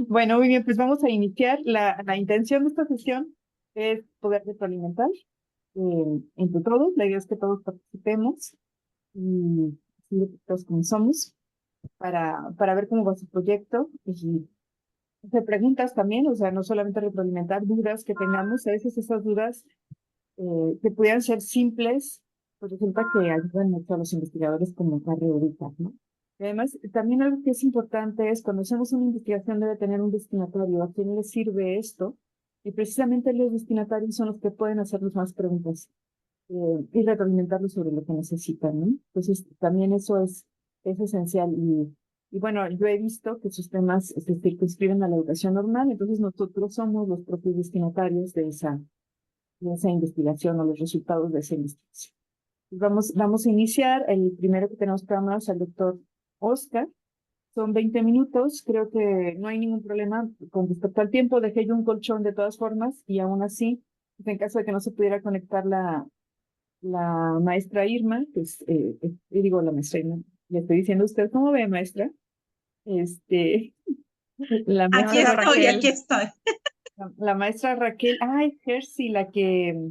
Bueno, muy bien, pues vamos a iniciar. La intención de esta sesión es poder retroalimentar entre todos. La idea es que todos participemos y así todos como somos para ver cómo va su proyecto y hacer preguntas también, o sea, no solamente retroalimentar dudas que tengamos, a veces esas dudas que pudieran ser simples, pues resulta que ayudan mucho a los investigadores como a reubicar, ¿no? Y además, también algo que es importante es cuando hacemos una investigación debe tener un destinatario, a quién le sirve esto, y precisamente los destinatarios son los que pueden hacernos más preguntas y retroalimentarlos sobre lo que necesitan, ¿no? Entonces, también eso es esencial y bueno, yo he visto que sus temas se circunscriben a la educación normal, entonces nosotros somos los propios destinatarios de esa investigación o los resultados de esa investigación. Vamos a iniciar. El primero que tenemos programados es al doctor Oscar. Son 20 minutos. Creo que no hay ningún problema con respecto al tiempo. Dejé yo un colchón de todas formas y aún así, pues, en caso de que no se pudiera conectar la maestra Irma, pues, digo la maestra Irma, le estoy diciendo a usted, ¿cómo ve, maestra? Este, la Aquí maestra estoy, Raquel, aquí estoy. la maestra Raquel, ay, Jersey, la que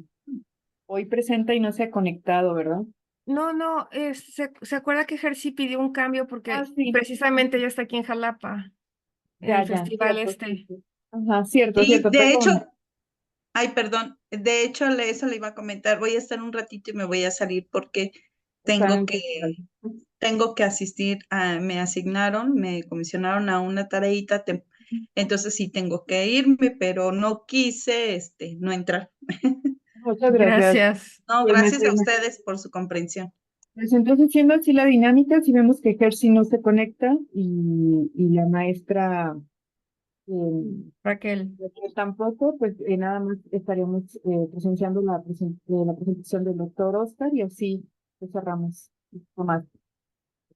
hoy presenta y no se ha conectado, ¿verdad? No, no, se acuerda que Jersey pidió un cambio Ah, porque sí, precisamente ella está aquí en Jalapa, en ya, el ya, festival cierto, este. cierto. Ajá, cierto, Sí, cierto, de hecho, perdón. ay, perdón, de hecho eso le iba a comentar. Voy a estar un ratito y me voy a salir porque Está en tengo el que, festival. tengo que asistir me asignaron, me comisionaron a una tareita, entonces sí tengo que irme, pero no quise, no entrar. Muchas gracias. Gracias. No, Pues, gracias a ustedes por su comprensión. pues entonces, siendo así la dinámica, si vemos que Jersey no se conecta y la maestra Raquel. Raquel tampoco, pues nada más estaríamos presenciando la presentación del doctor Oscar y así pues, cerramos un poco más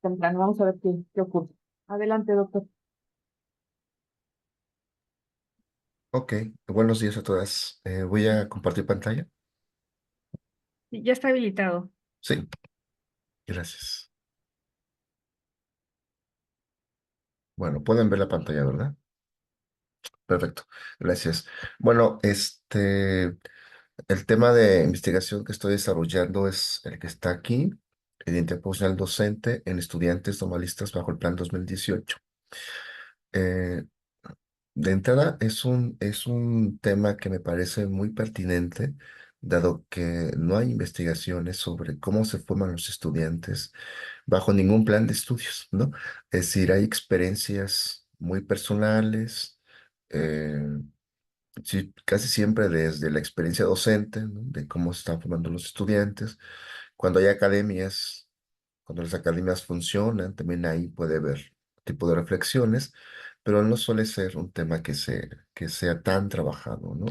temprano. Vamos a ver qué ocurre. Adelante, doctor. Ok, buenos días a todas. Voy a compartir pantalla. Ya está habilitado. Sí, gracias. Bueno, pueden ver la pantalla, ¿verdad? Perfecto, gracias. Bueno, el tema de investigación que estoy desarrollando es el que está aquí, identidad profesional docente en estudiantes normalistas bajo el plan 2018. Eh, de entrada, es un tema que me parece muy pertinente, dado que no hay investigaciones sobre cómo se forman los estudiantes bajo ningún plan de estudios, ¿no? Es decir, hay experiencias muy personales, eh, sí, casi siempre desde la experiencia docente, ¿no? De cómo se están formando los estudiantes. Cuando hay academias, cuando las academias funcionan, también ahí puede haber tipo de reflexiones, pero no suele ser un tema que sea tan trabajado, ¿no?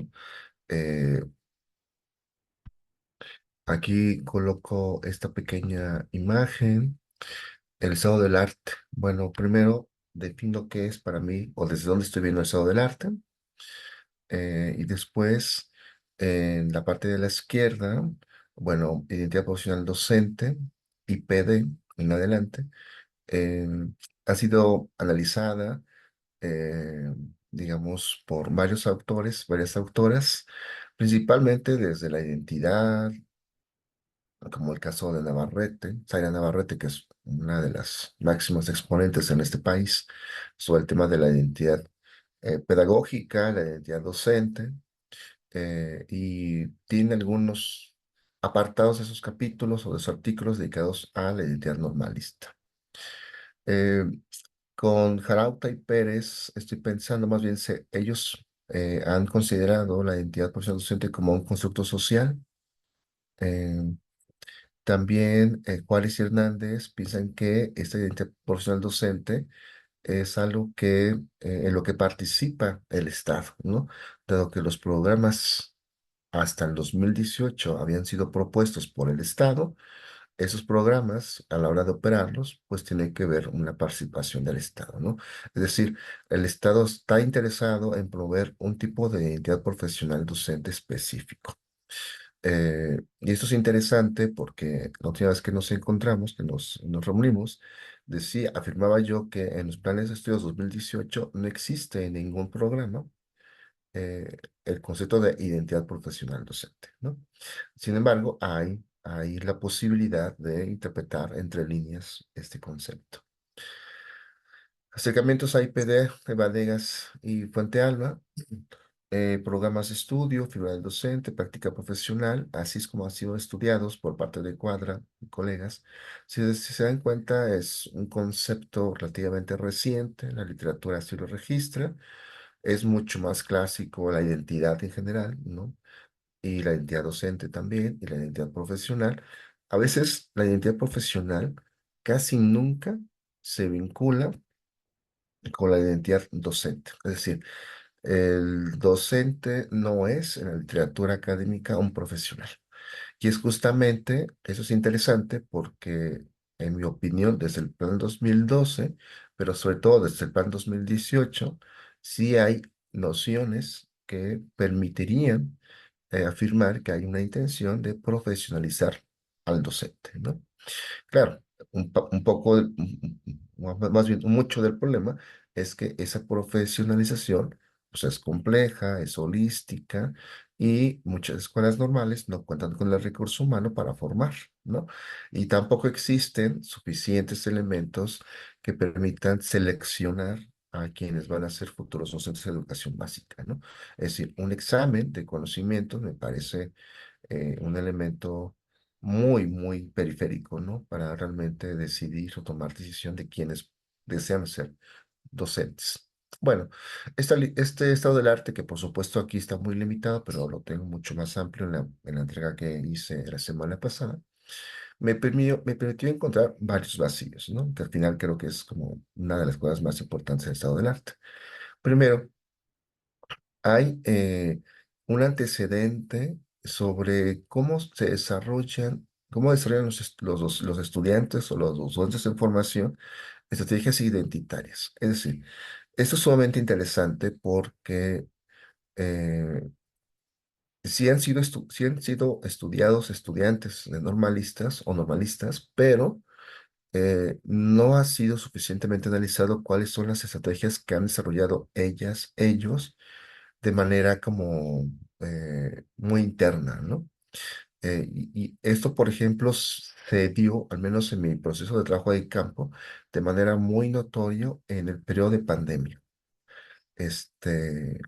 Eh, Aquí coloco esta pequeña imagen. El estado del arte. Bueno, primero defino qué es para mí o desde dónde estoy viendo el estado del arte. Y después, en la parte de la izquierda, bueno, identidad profesional docente, IPD, en adelante, eh, ha sido analizada, eh, digamos, por varios autores, varias autoras, principalmente desde la identidad, como el caso de Navarrete, Zaira Navarrete, que es una de las máximas exponentes en este país sobre el tema de la identidad pedagógica, la identidad docente, y tiene algunos apartados de esos capítulos o de esos artículos dedicados a la identidad normalista. Eh, con Jarauta y Pérez estoy pensando más bien, ellos han considerado la identidad profesional docente como un constructo social. eh, También Juárez y Hernández piensan que esta identidad profesional docente es algo en lo que participa el Estado, ¿no? Dado que los programas hasta el 2018 habían sido propuestos por el Estado, esos programas, a la hora de operarlos, pues tiene que ver una participación del Estado, ¿no? Es decir, el Estado está interesado en proveer un tipo de identidad profesional docente específico. Y esto es interesante porque la última vez que nos encontramos, que nos reunimos, afirmaba yo que en los planes de estudios 2018 no existe en ningún programa eh, el concepto de identidad profesional docente, ¿no? Sin embargo, hay la posibilidad de interpretar entre líneas este concepto. Acercamientos a IPD, Evadegas y Fuente Alba, programas de estudio, figura del docente, práctica profesional, así es como han sido estudiados por parte de Cuadra y colegas. Si se dan cuenta, es un concepto relativamente reciente, la literatura así lo registra, es mucho más clásico la identidad en general, ¿no? Y la identidad docente también, y la identidad profesional. A veces la identidad profesional casi nunca se vincula con la identidad docente. Es decir, el docente no es en la literatura académica un profesional. Y es justamente, eso es interesante porque, en mi opinión, desde el plan 2012, pero sobre todo desde el plan 2018, sí hay nociones que permitirían afirmar que hay una intención de profesionalizar al docente, ¿no? Claro, un poco, más bien mucho del problema es que esa profesionalización pues, es compleja, es holística y muchas escuelas normales no cuentan con el recurso humano para formar, ¿no? Y tampoco existen suficientes elementos que permitan seleccionar a quienes van a ser futuros docentes de educación básica, ¿no? Es decir, un examen de conocimientos me parece un elemento muy periférico, ¿no? Para realmente decidir o tomar decisión de quienes desean ser docentes. Bueno, este estado del arte, que por supuesto aquí está muy limitado, pero lo tengo mucho más amplio en la entrega que hice la semana pasada, me permitió encontrar varios vacíos, ¿no? Que al final creo que es como una de las cosas más importantes del estado del arte. Primero, hay un antecedente sobre cómo desarrollan los estudiantes o los docentes en formación estrategias identitarias. Es decir, esto es sumamente interesante porque sí han sido estudiados estudiantes de normalistas o normalistas, pero no ha sido suficientemente analizado cuáles son las estrategias que han desarrollado ellos, de manera como muy interna, ¿no? Y esto, por ejemplo, se dio, al menos en mi proceso de trabajo de campo, de manera muy notorio en el periodo de pandemia. Este,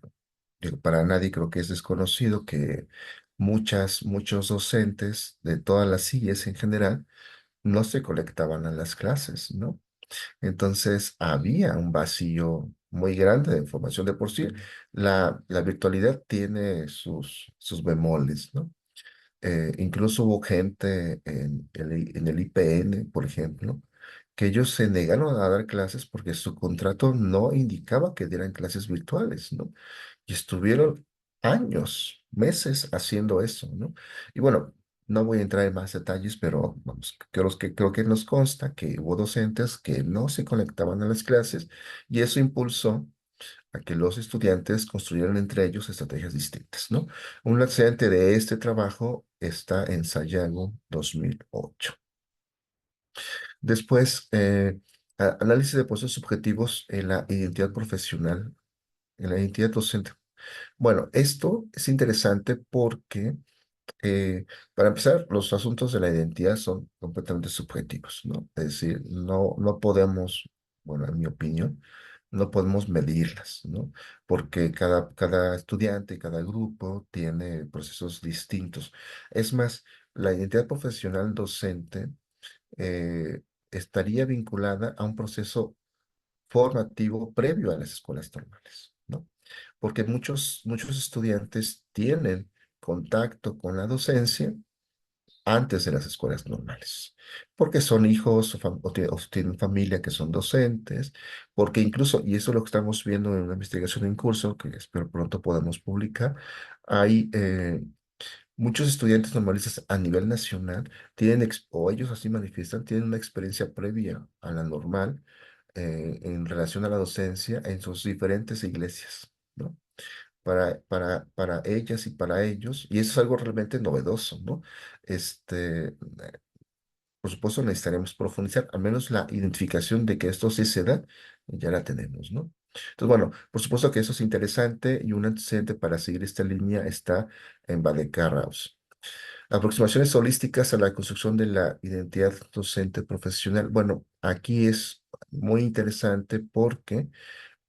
para nadie creo que es desconocido que muchos docentes de todas las IES en general no se conectaban a las clases, ¿no? Entonces había un vacío muy grande de información de por sí. La virtualidad tiene sus bemoles, ¿no? Incluso hubo gente en el IPN, por ejemplo, que ellos se negaron a dar clases porque su contrato no indicaba que dieran clases virtuales, ¿no? Y estuvieron años, meses haciendo eso, ¿no? Y bueno, no voy a entrar en más detalles, pero vamos, creo que nos consta que hubo docentes que no se conectaban a las clases y eso impulsó a que los estudiantes construyeran entre ellos estrategias distintas, ¿no? Un antecedente de este trabajo está en Sayago 2008. Después, análisis de procesos subjetivos en la identidad profesional, en la identidad docente. Bueno, esto es interesante porque para empezar, los asuntos de la identidad son completamente subjetivos, ¿no? Es decir, no podemos, bueno, en mi opinión, no podemos medirlas, ¿no? Porque cada estudiante, cada grupo tiene procesos distintos. Es más, la identidad profesional docente eh, estaría vinculada a un proceso formativo previo a las escuelas normales, ¿no? Porque muchos estudiantes tienen contacto con la docencia antes de las escuelas normales, porque son hijos o tienen familia que son docentes, porque incluso, y eso es lo que estamos viendo en una investigación en curso, que espero pronto podamos publicar, hay muchos estudiantes normalistas a nivel nacional o ellos así manifiestan, tienen una experiencia previa a la normal en relación a la docencia en sus diferentes iglesias, ¿no? Para ellas y para ellos, y eso es algo realmente novedoso, ¿no? Este, por supuesto, necesitaremos profundizar, al menos la identificación de que esto sí se da, ya la tenemos, ¿no? Entonces, bueno, por supuesto que eso es interesante y un antecedente para seguir esta línea está en Valle-Carraus. Aproximaciones holísticas a la construcción de la identidad docente profesional. Bueno, aquí es muy interesante porque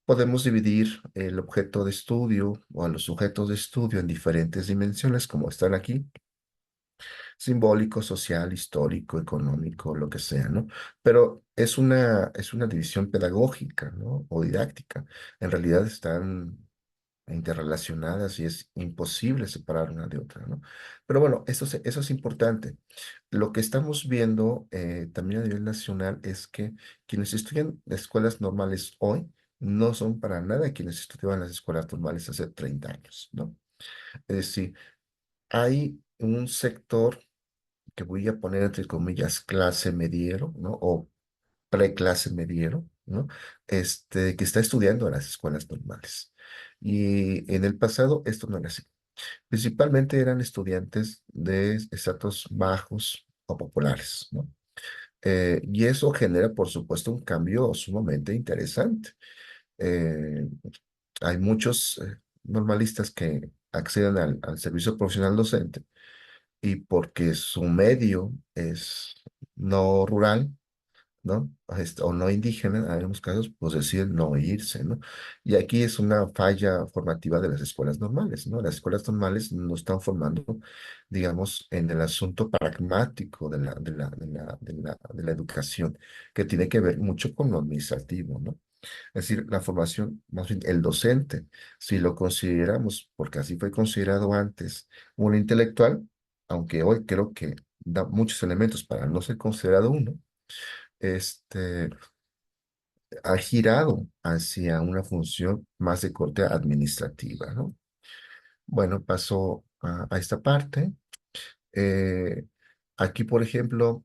podemos dividir el objeto de estudio o a los sujetos de estudio en diferentes dimensiones, como están aquí: simbólico, social, histórico, económico, lo que sea, ¿no? Pero es una división pedagógica, ¿no? O didáctica. En realidad están interrelacionadas y es imposible separar una de otra, ¿no? Pero bueno, eso es importante. Lo que estamos viendo también a nivel nacional es que quienes estudian escuelas normales hoy no son para nada quienes estudiaban las escuelas normales hace 30 años, ¿no? Es decir, hay un sector que voy a poner entre comillas clase mediero, ¿no? O preclase mediero, ¿no? Que está estudiando en las escuelas normales. Y en el pasado esto no era así. Principalmente eran estudiantes de estratos bajos o populares, ¿no? Y eso genera, por supuesto, un cambio sumamente interesante. Eh, Hay muchos normalistas que acceden al servicio profesional docente y porque su medio es no rural, ¿no? O no indígena, en algunos casos, pues deciden no irse, ¿no? Y aquí es una falla formativa de las escuelas normales, ¿no? Las escuelas normales no están formando, digamos, en el asunto pragmático de la educación, que tiene que ver mucho con lo administrativo, ¿no? Es decir, la formación, más bien el docente, si lo consideramos, porque así fue considerado antes, un intelectual, aunque hoy creo que da muchos elementos para no ser considerado uno, este, ha girado hacia una función más de corte administrativa, ¿no? Bueno, pasó a esta parte. Eh, Aquí, por ejemplo,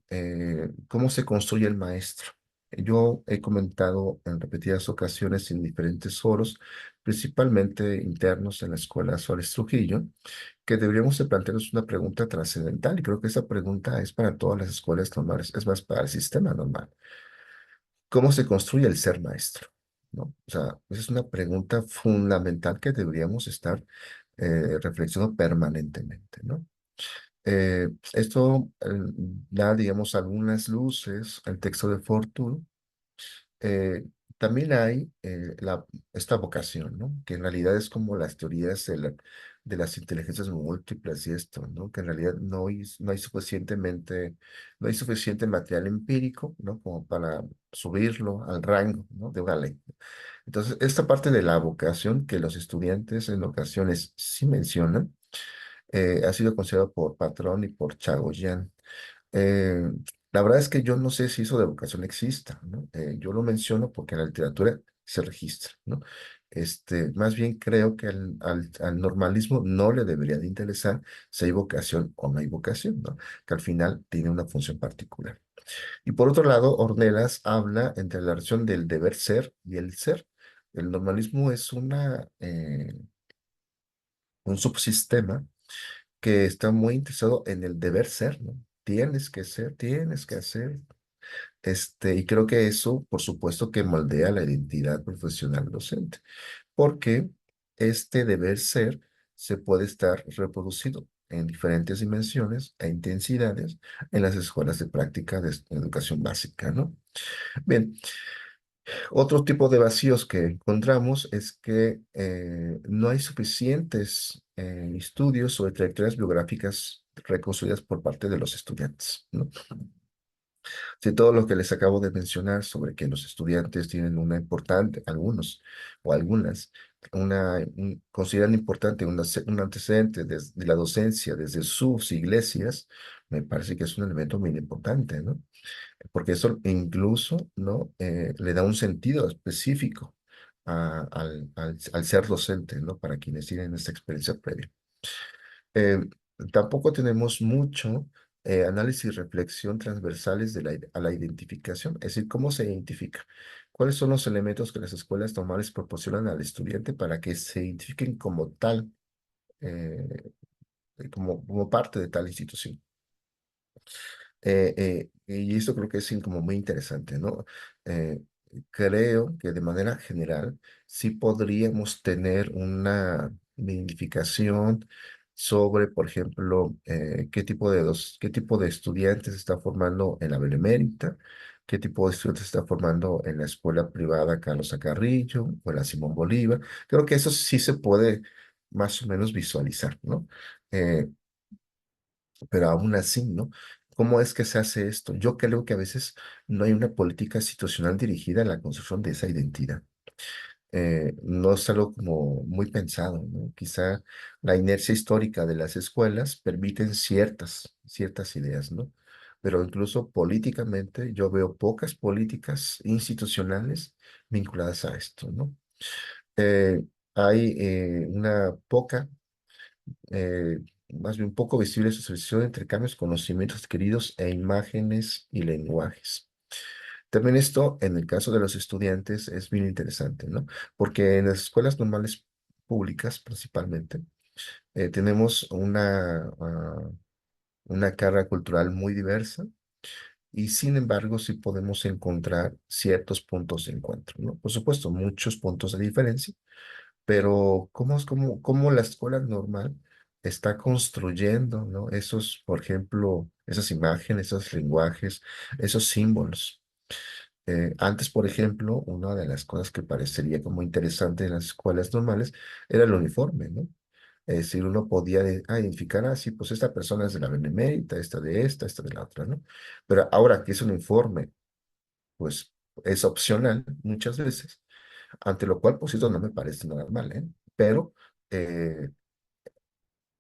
¿cómo se construye el maestro? Yo he comentado en repetidas ocasiones en diferentes foros, principalmente internos en la Escuela Suárez Trujillo, que deberíamos de plantearnos una pregunta trascendental, y creo que esa pregunta es para todas las escuelas normales, es más para el sistema normal. ¿Cómo se construye el ser maestro? ¿No? O sea, esa es una pregunta fundamental que deberíamos estar reflexionando permanentemente, ¿no? Esto da, digamos, algunas luces al texto de Fortuny. Eh, También hay esta vocación, ¿no? Que en realidad es como las teorías de las inteligencias múltiples y esto, ¿no? Que en realidad no hay no hay suficiente material empírico, ¿no? Como para subirlo al rango, ¿no? De una ley. Entonces, esta parte de la vocación que los estudiantes en ocasiones sí mencionan, ha sido considerado por Patrón y por Chagoyan. Eh, la verdad es que yo no sé si eso de vocación exista, ¿no? Yo lo menciono porque en la literatura se registra, ¿no? Más bien creo que al normalismo no le debería de interesar si hay vocación o no hay vocación, ¿no? Que al final tiene una función particular. Y por otro lado, Ornelas habla entre la relación del deber ser y el ser. El normalismo es un subsistema que está muy interesado en el deber ser, ¿no? Tienes que ser, tienes que hacer. Y creo que eso, por supuesto, que moldea la identidad profesional docente, porque este deber ser se puede estar reproducido en diferentes dimensiones e intensidades en las escuelas de práctica de educación básica, ¿no? Bien, otro tipo de vacíos que encontramos es que no hay suficientes estudios o trayectorias biográficas reconstruidas por parte de los estudiantes, ¿no? Si todo lo que les acabo de mencionar sobre que los estudiantes tienen una importante, algunos o algunas, consideran importante un antecedente de la docencia desde sus iglesias, me parece que es un elemento muy importante, ¿no? Porque eso incluso, ¿no? Le da un sentido específico al ser docente, ¿no? Para quienes tienen esta experiencia previa. Eh, Tampoco tenemos mucho análisis y reflexión transversales a la identificación, es decir, cómo se identifica, cuáles son los elementos que las escuelas normales proporcionan al estudiante para que se identifiquen como tal, como parte de tal institución. Y esto creo que es como muy interesante, ¿no? Eh, Creo que de manera general sí podríamos tener una identificación sobre, por ejemplo, qué tipo de estudiantes se está formando en la Benemérita, qué tipo de estudiantes se está formando en la escuela privada Carlos Carrillo o en la Simón Bolívar. Creo que eso sí se puede más o menos visualizar, ¿no? Eh, pero aún así, ¿no? ¿Cómo es que se hace esto? Yo creo que a veces no hay una política institucional dirigida a la construcción de esa identidad. No es algo como muy pensado, ¿no? Quizá la inercia histórica de las escuelas permiten ciertas ideas, ¿no? Pero incluso políticamente yo veo pocas políticas institucionales vinculadas a esto, ¿no? Hay una poca más bien poco visible asociación entre cambios, conocimientos adquiridos e imágenes y lenguajes. También esto, en el caso de los estudiantes, es bien interesante, ¿no? Porque en las escuelas normales públicas, principalmente, tenemos una carga cultural muy diversa y, sin embargo, sí podemos encontrar ciertos puntos de encuentro, ¿no? Por supuesto, muchos puntos de diferencia, pero cómo la escuela normal está construyendo, ¿no? Esos, por ejemplo, esas imágenes, esos lenguajes, esos símbolos. Antes, por ejemplo, una de las cosas que parecería como interesante en las escuelas normales era el uniforme, ¿no? Es decir, uno podía identificar, sí, pues esta persona es de la Benemérita, esta de la otra, ¿no? Pero ahora que es un uniforme, pues es opcional muchas veces, ante lo cual, pues eso no me parece nada mal, ¿eh? Pero eh,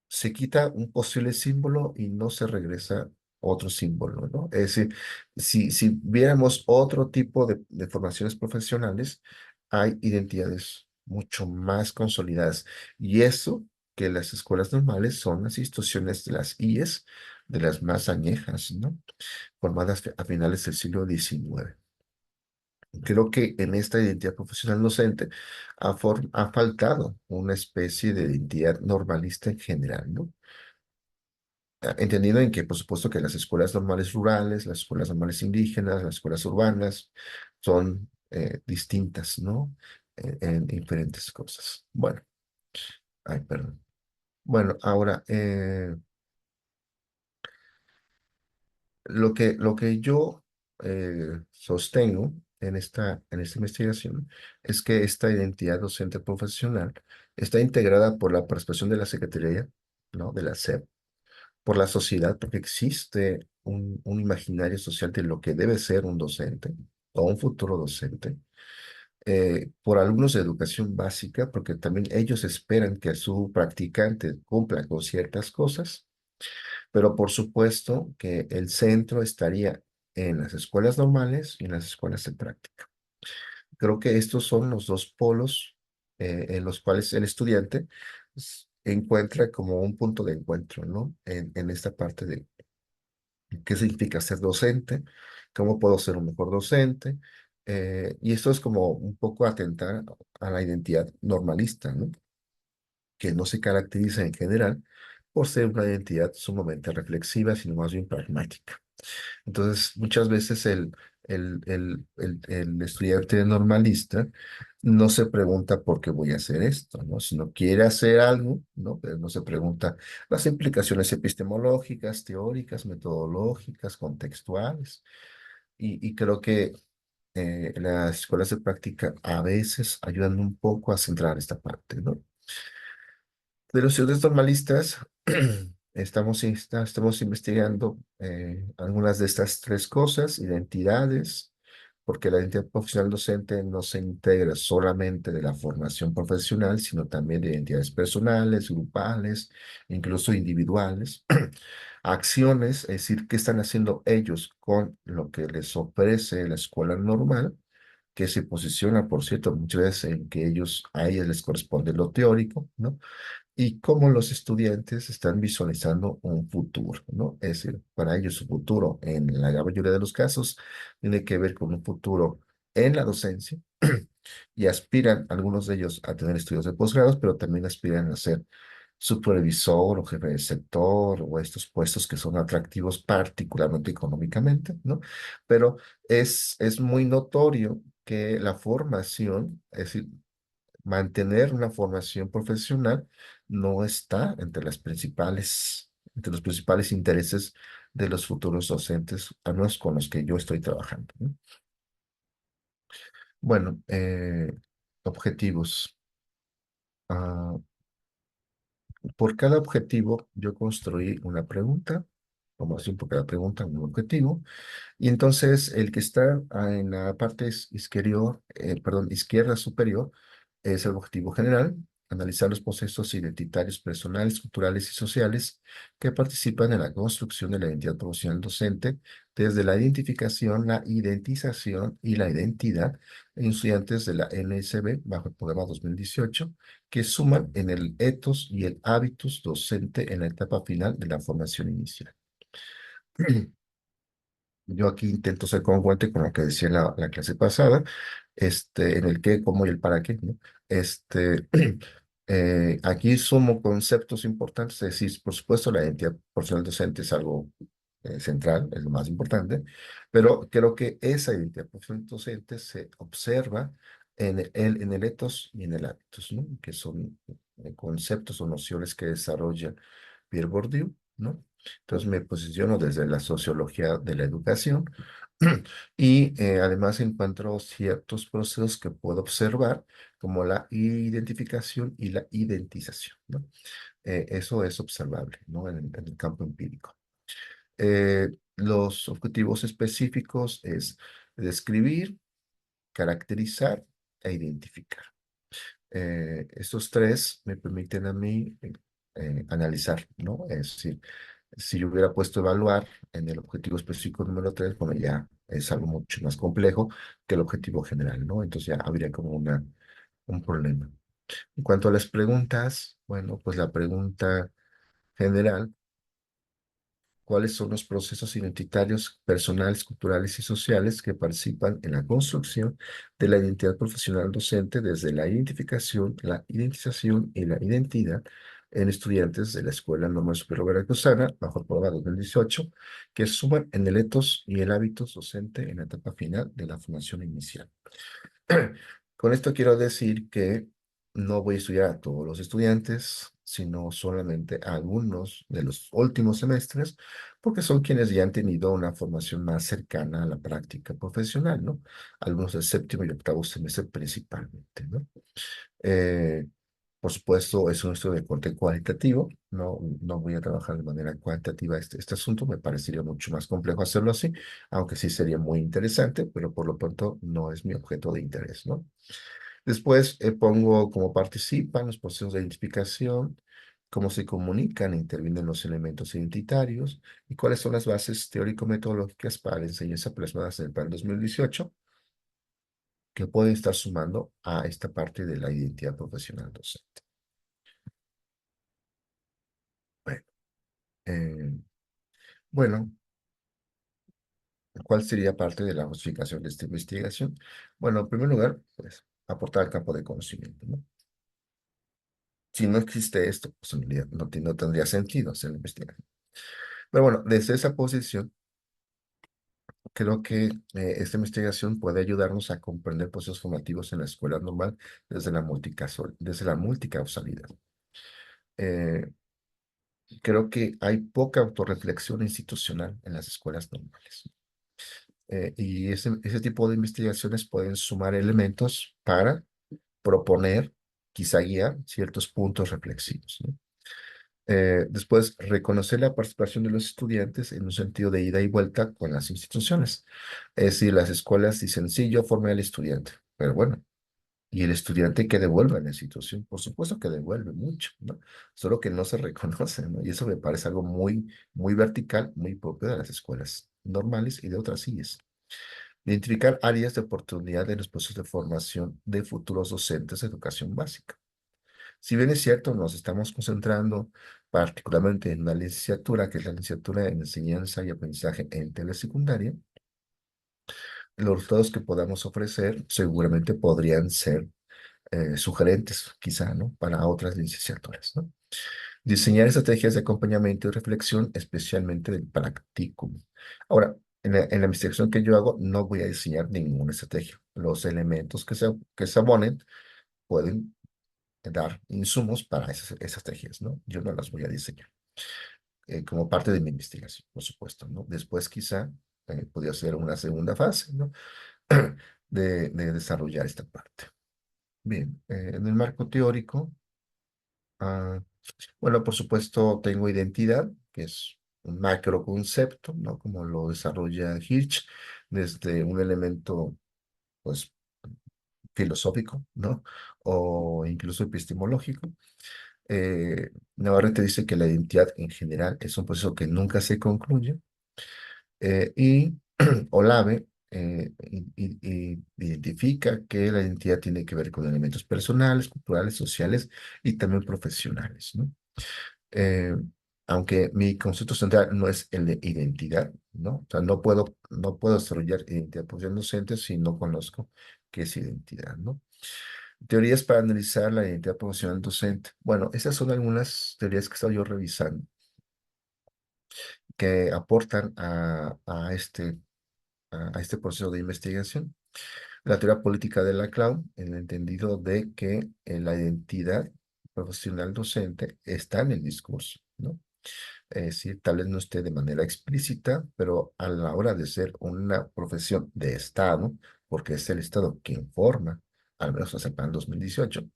se quita un posible símbolo y no se regresa otro símbolo, ¿no? Es decir, si viéramos otro tipo de formaciones profesionales, hay identidades mucho más consolidadas. Y eso que las escuelas normales son las instituciones de las IES, de las más añejas, ¿no? Formadas a finales del siglo XIX. Creo que en esta identidad profesional docente ha faltado una especie de identidad normalista en general, ¿no? Entendiendo en que, por supuesto, que las escuelas normales rurales, las escuelas normales indígenas, las escuelas urbanas son distintas, ¿no? En diferentes cosas. Bueno, ay, perdón. Bueno, ahora, lo que yo sostengo en esta investigación es que esta identidad docente profesional está integrada por la participación de la Secretaría, ¿no? De la SEP, por la sociedad, porque existe un imaginario social de lo que debe ser un docente o un futuro docente, por alumnos de educación básica, porque también ellos esperan que su practicante cumpla con ciertas cosas, pero por supuesto que el centro estaría en las escuelas normales y en las escuelas de práctica. Creo que estos son los dos polos en los cuales el estudiante encuentra como un punto de encuentro, ¿no? En esta parte de qué significa ser docente, cómo puedo ser un mejor docente, y esto es como un poco atentar a la identidad normalista, ¿no? Que no se caracteriza en general por ser una identidad sumamente reflexiva, sino más bien pragmática. Entonces, muchas veces el estudiante normalista no se pregunta por qué voy a hacer esto, ¿no? Sino quiere hacer algo, ¿no? Pero no se pregunta las implicaciones epistemológicas, teóricas, metodológicas, contextuales. Y creo que las escuelas de práctica a veces ayudan un poco a centrar esta parte, ¿no? De los estudios normalistas, estamos investigando algunas de estas tres cosas, identidades, porque la identidad profesional docente no se integra solamente de la formación profesional, sino también de identidades personales, grupales, incluso individuales. Acciones, es decir, qué están haciendo ellos con lo que les ofrece la escuela normal, que se posiciona, por cierto, muchas veces en que a ellos les corresponde lo teórico, ¿no? Y cómo los estudiantes están visualizando un futuro, ¿no? Es decir, para ellos su futuro, en la gran mayoría de los casos, tiene que ver con un futuro en la docencia y aspiran algunos de ellos a tener estudios de posgrados, pero también aspiran a ser supervisor o jefe de sector o estos puestos que son atractivos particularmente económicamente, ¿no? Pero es muy notorio que la formación, es decir, mantener una formación profesional no está entre los principales intereses de los futuros docentes, a menos con los que yo estoy trabajando, ¿no? Bueno, objetivos. Ah, por cada objetivo yo construí una pregunta, como así por cada pregunta un objetivo. Y entonces el que está en la parte izquierda, perdón, izquierda superior es el objetivo general, analizar los procesos identitarios, personales, culturales y sociales que participan en la construcción de la identidad profesional docente, desde la identificación, la identización y la identidad en estudiantes de la NSB bajo el programa 2018 que suman en el ethos y el hábitus docente en la etapa final de la formación inicial. Yo aquí intento ser congruente con lo que decía en la clase pasada, en el qué, cómo y el para qué, ¿no? Aquí sumo conceptos importantes, es decir, por supuesto, la identidad profesional docente es algo central, es lo más importante, pero creo que esa identidad profesional docente se observa en el ethos y en el hábitos, ¿no? Que son conceptos o nociones que desarrolla Pierre Bourdieu, ¿no? Entonces me posiciono desde la sociología de la educación y además encuentro ciertos procesos que puedo observar como la identificación y la identización, ¿no? Eso es observable, ¿no? En el campo empírico. Los objetivos específicos es describir, caracterizar e identificar. Estos tres me permiten a mí analizar, ¿no? Es decir, si yo hubiera puesto evaluar en el objetivo específico número 3, bueno, ya es algo mucho más complejo que el objetivo general, ¿no? Entonces ya habría como un problema. En cuanto a las preguntas, bueno, pues la pregunta general, ¿cuáles son los procesos identitarios, personales, culturales y sociales que participan en la construcción de la identidad profesional docente desde la identificación, la identización y la identidad en estudiantes de la Escuela Normal Superior Veracruzana, bajo el programa 2018, que suman en el ethos y el hábitos docente en la etapa final de la formación inicial? Con esto quiero decir que no voy a estudiar a todos los estudiantes, sino solamente a algunos de los últimos semestres, porque son quienes ya han tenido una formación más cercana a la práctica profesional, ¿no? Algunos del séptimo y octavo semestre principalmente, ¿no? Eh, por supuesto, es un estudio de corte cualitativo, no voy a trabajar de manera cuantitativa este asunto, me parecería mucho más complejo hacerlo así, aunque sí sería muy interesante, pero por lo pronto no es mi objeto de interés, ¿no? Después pongo cómo participan los procesos de identificación, cómo se comunican e intervienen los elementos identitarios y cuáles son las bases teórico-metodológicas para la enseñanza plasmadas en el Plan 2018 que pueden estar sumando a esta parte de la identidad profesional docente. Bueno, eh, bueno, ¿cuál sería parte de la justificación de esta investigación? Bueno, en primer lugar, pues aportar al campo de conocimiento, ¿no? Si no existe esto, pues en realidad no tendría sentido hacer la investigación. Pero bueno, desde esa posición, creo que esta investigación puede ayudarnos a comprender procesos formativos en la escuela normal desde la multicausalidad. Eh, Creo que hay poca autorreflexión institucional en las escuelas normales. Y ese tipo de investigaciones pueden sumar elementos para proponer, quizá guiar, ciertos puntos reflexivos, ¿no? Después, reconocer la participación de los estudiantes en un sentido de ida y vuelta con las instituciones. Es decir, las escuelas dicen, sí, yo formé al estudiante, pero bueno, ¿y el estudiante qué devuelve a la institución? Por supuesto que devuelve mucho, ¿no? Solo que no se reconoce, ¿no? Y eso me parece algo muy vertical, muy propio de las escuelas normales y de otras IES. Identificar áreas de oportunidad en los procesos de formación de futuros docentes de educación básica. Si bien es cierto, nos estamos concentrando particularmente en una licenciatura, que es la licenciatura en enseñanza y aprendizaje en telesecundaria, los resultados que podamos ofrecer seguramente podrían ser sugerentes, quizá, ¿no? Para otras licenciaturas, ¿no? Diseñar estrategias de acompañamiento y reflexión, especialmente del practicum. Ahora, en la investigación que yo hago, no voy a diseñar ninguna estrategia. Los elementos que se abonen pueden dar insumos para esas estrategias, ¿no? Yo no las voy a diseñar como parte de mi investigación, por supuesto, ¿no? Después quizá podría ser una segunda fase, ¿no? de desarrollar esta parte. Bien, en el marco teórico, ah, bueno, por supuesto, tengo identidad, que es un macro concepto, ¿no? Como lo desarrolla Hirsch, desde un elemento, pues, filosófico, ¿no? O incluso epistemológico. Navarrete dice que la identidad en general es un proceso que nunca se concluye, y Olave identifica que la identidad tiene que ver con elementos personales, culturales, sociales y también profesionales, ¿no? eh, Aunque mi concepto central no es el de identidad, ¿no? O sea, no puedo desarrollar identidad profesional docente si no conozco qué es identidad, ¿no? Teorías para analizar la identidad profesional docente. Bueno, esas son algunas teorías que he estado yo revisando que aportan a este proceso de investigación. La teoría política de Laclau, en el entendido de que la identidad profesional docente está en el discurso, ¿no? Es decir, tal vez no esté de manera explícita, pero a la hora de ser una profesión de Estado, porque es el Estado quien forma, al menos hasta el plan 2018,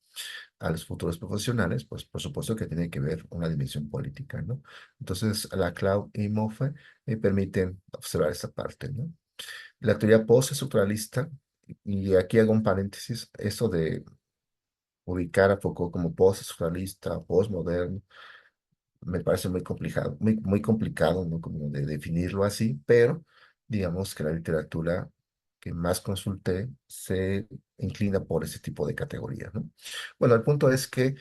a los futuros profesionales, pues por supuesto que tiene que ver una dimensión política, ¿no? Entonces, la Cloud y Moffat me permiten observar esta parte, ¿no? La teoría postestructuralista, y aquí hago un paréntesis, eso de ubicar a Foucault como postestructuralista, postmoderno, me parece muy complicado, muy complicado, ¿no? Como de definirlo así, pero digamos que la literatura que más consulté se inclina por ese tipo de categorías, ¿no? Bueno, el punto es que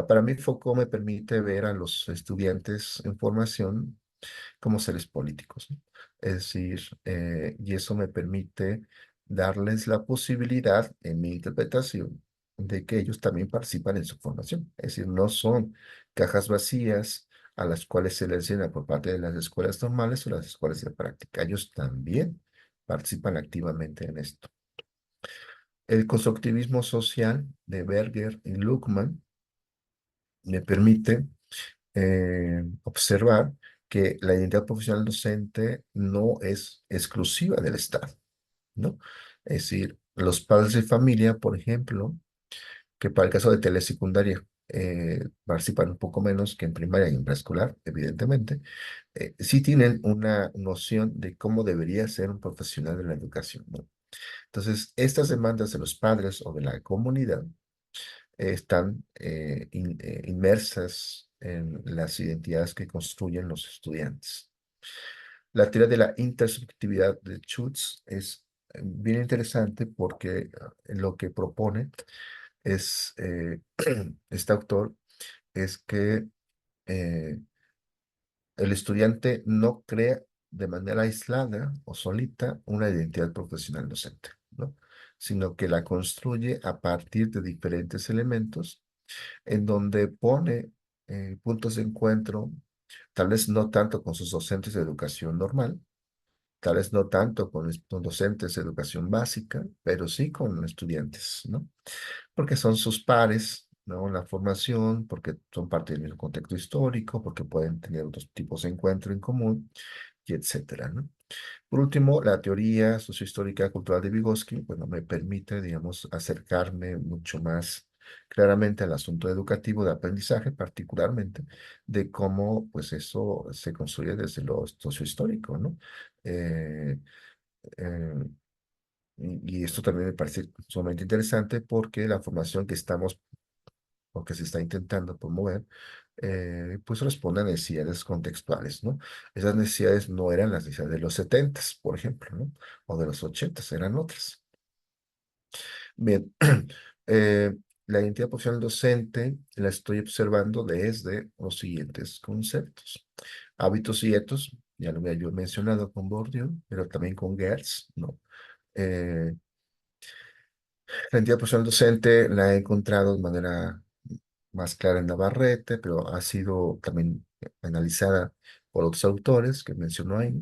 para mí Foucault me permite ver a los estudiantes en formación como seres políticos, ¿no? Es decir, y eso me permite darles la posibilidad, en mi interpretación, de que ellos también participan en su formación. Es decir, no son cajas vacías a las cuales se les enseña por parte de las escuelas normales o las escuelas de práctica. Ellos también participan activamente en esto. El constructivismo social de Berger y Luckmann me permite observar que la identidad profesional docente no es exclusiva del Estado, ¿no? Es decir, los padres de familia, por ejemplo, que para el caso de telesecundaria participan un poco menos que en primaria y en preescolar, evidentemente, sí tienen una noción de cómo debería ser un profesional de la educación, ¿no? Entonces, estas demandas de los padres o de la comunidad están inmersas en las identidades que construyen los estudiantes. La teoría de la intersubjetividad de Schutz es bien interesante porque lo que propone es, este autor, es que eh, el estudiante no crea de manera aislada o solita una identidad profesional docente, ¿no? Sino que la construye a partir de diferentes elementos en donde pone puntos de encuentro, tal vez no tanto con sus docentes de educación normal, tal vez no tanto con docentes de educación básica, pero sí con estudiantes, ¿no? Porque son sus pares, ¿no? En la formación, porque son parte del mismo contexto histórico, porque pueden tener otros tipos de encuentro en común, y etcétera, ¿no? Por último, la teoría sociohistórica cultural de Vygotsky, bueno, me permite, digamos, acercarme mucho más claramente al asunto educativo de aprendizaje, particularmente de cómo, pues, eso se construye desde lo sociohistórico, ¿no? Eh, eh, y esto también me parece sumamente interesante porque la formación que estamos o que se está intentando promover, pues responde a necesidades contextuales, ¿no? Esas necesidades no eran las necesidades de los 70, por ejemplo, ¿no? O de los 80, eran otras. Bien, eh, la identidad profesional docente la estoy observando desde los siguientes conceptos. Hábitos y etos, ya lo había yo mencionado con Bourdieu, pero también con Gertz, ¿no? Eh, La entidad profesional docente la he encontrado de manera más clara en Navarrete, pero ha sido también analizada por otros autores que mencionó ahí.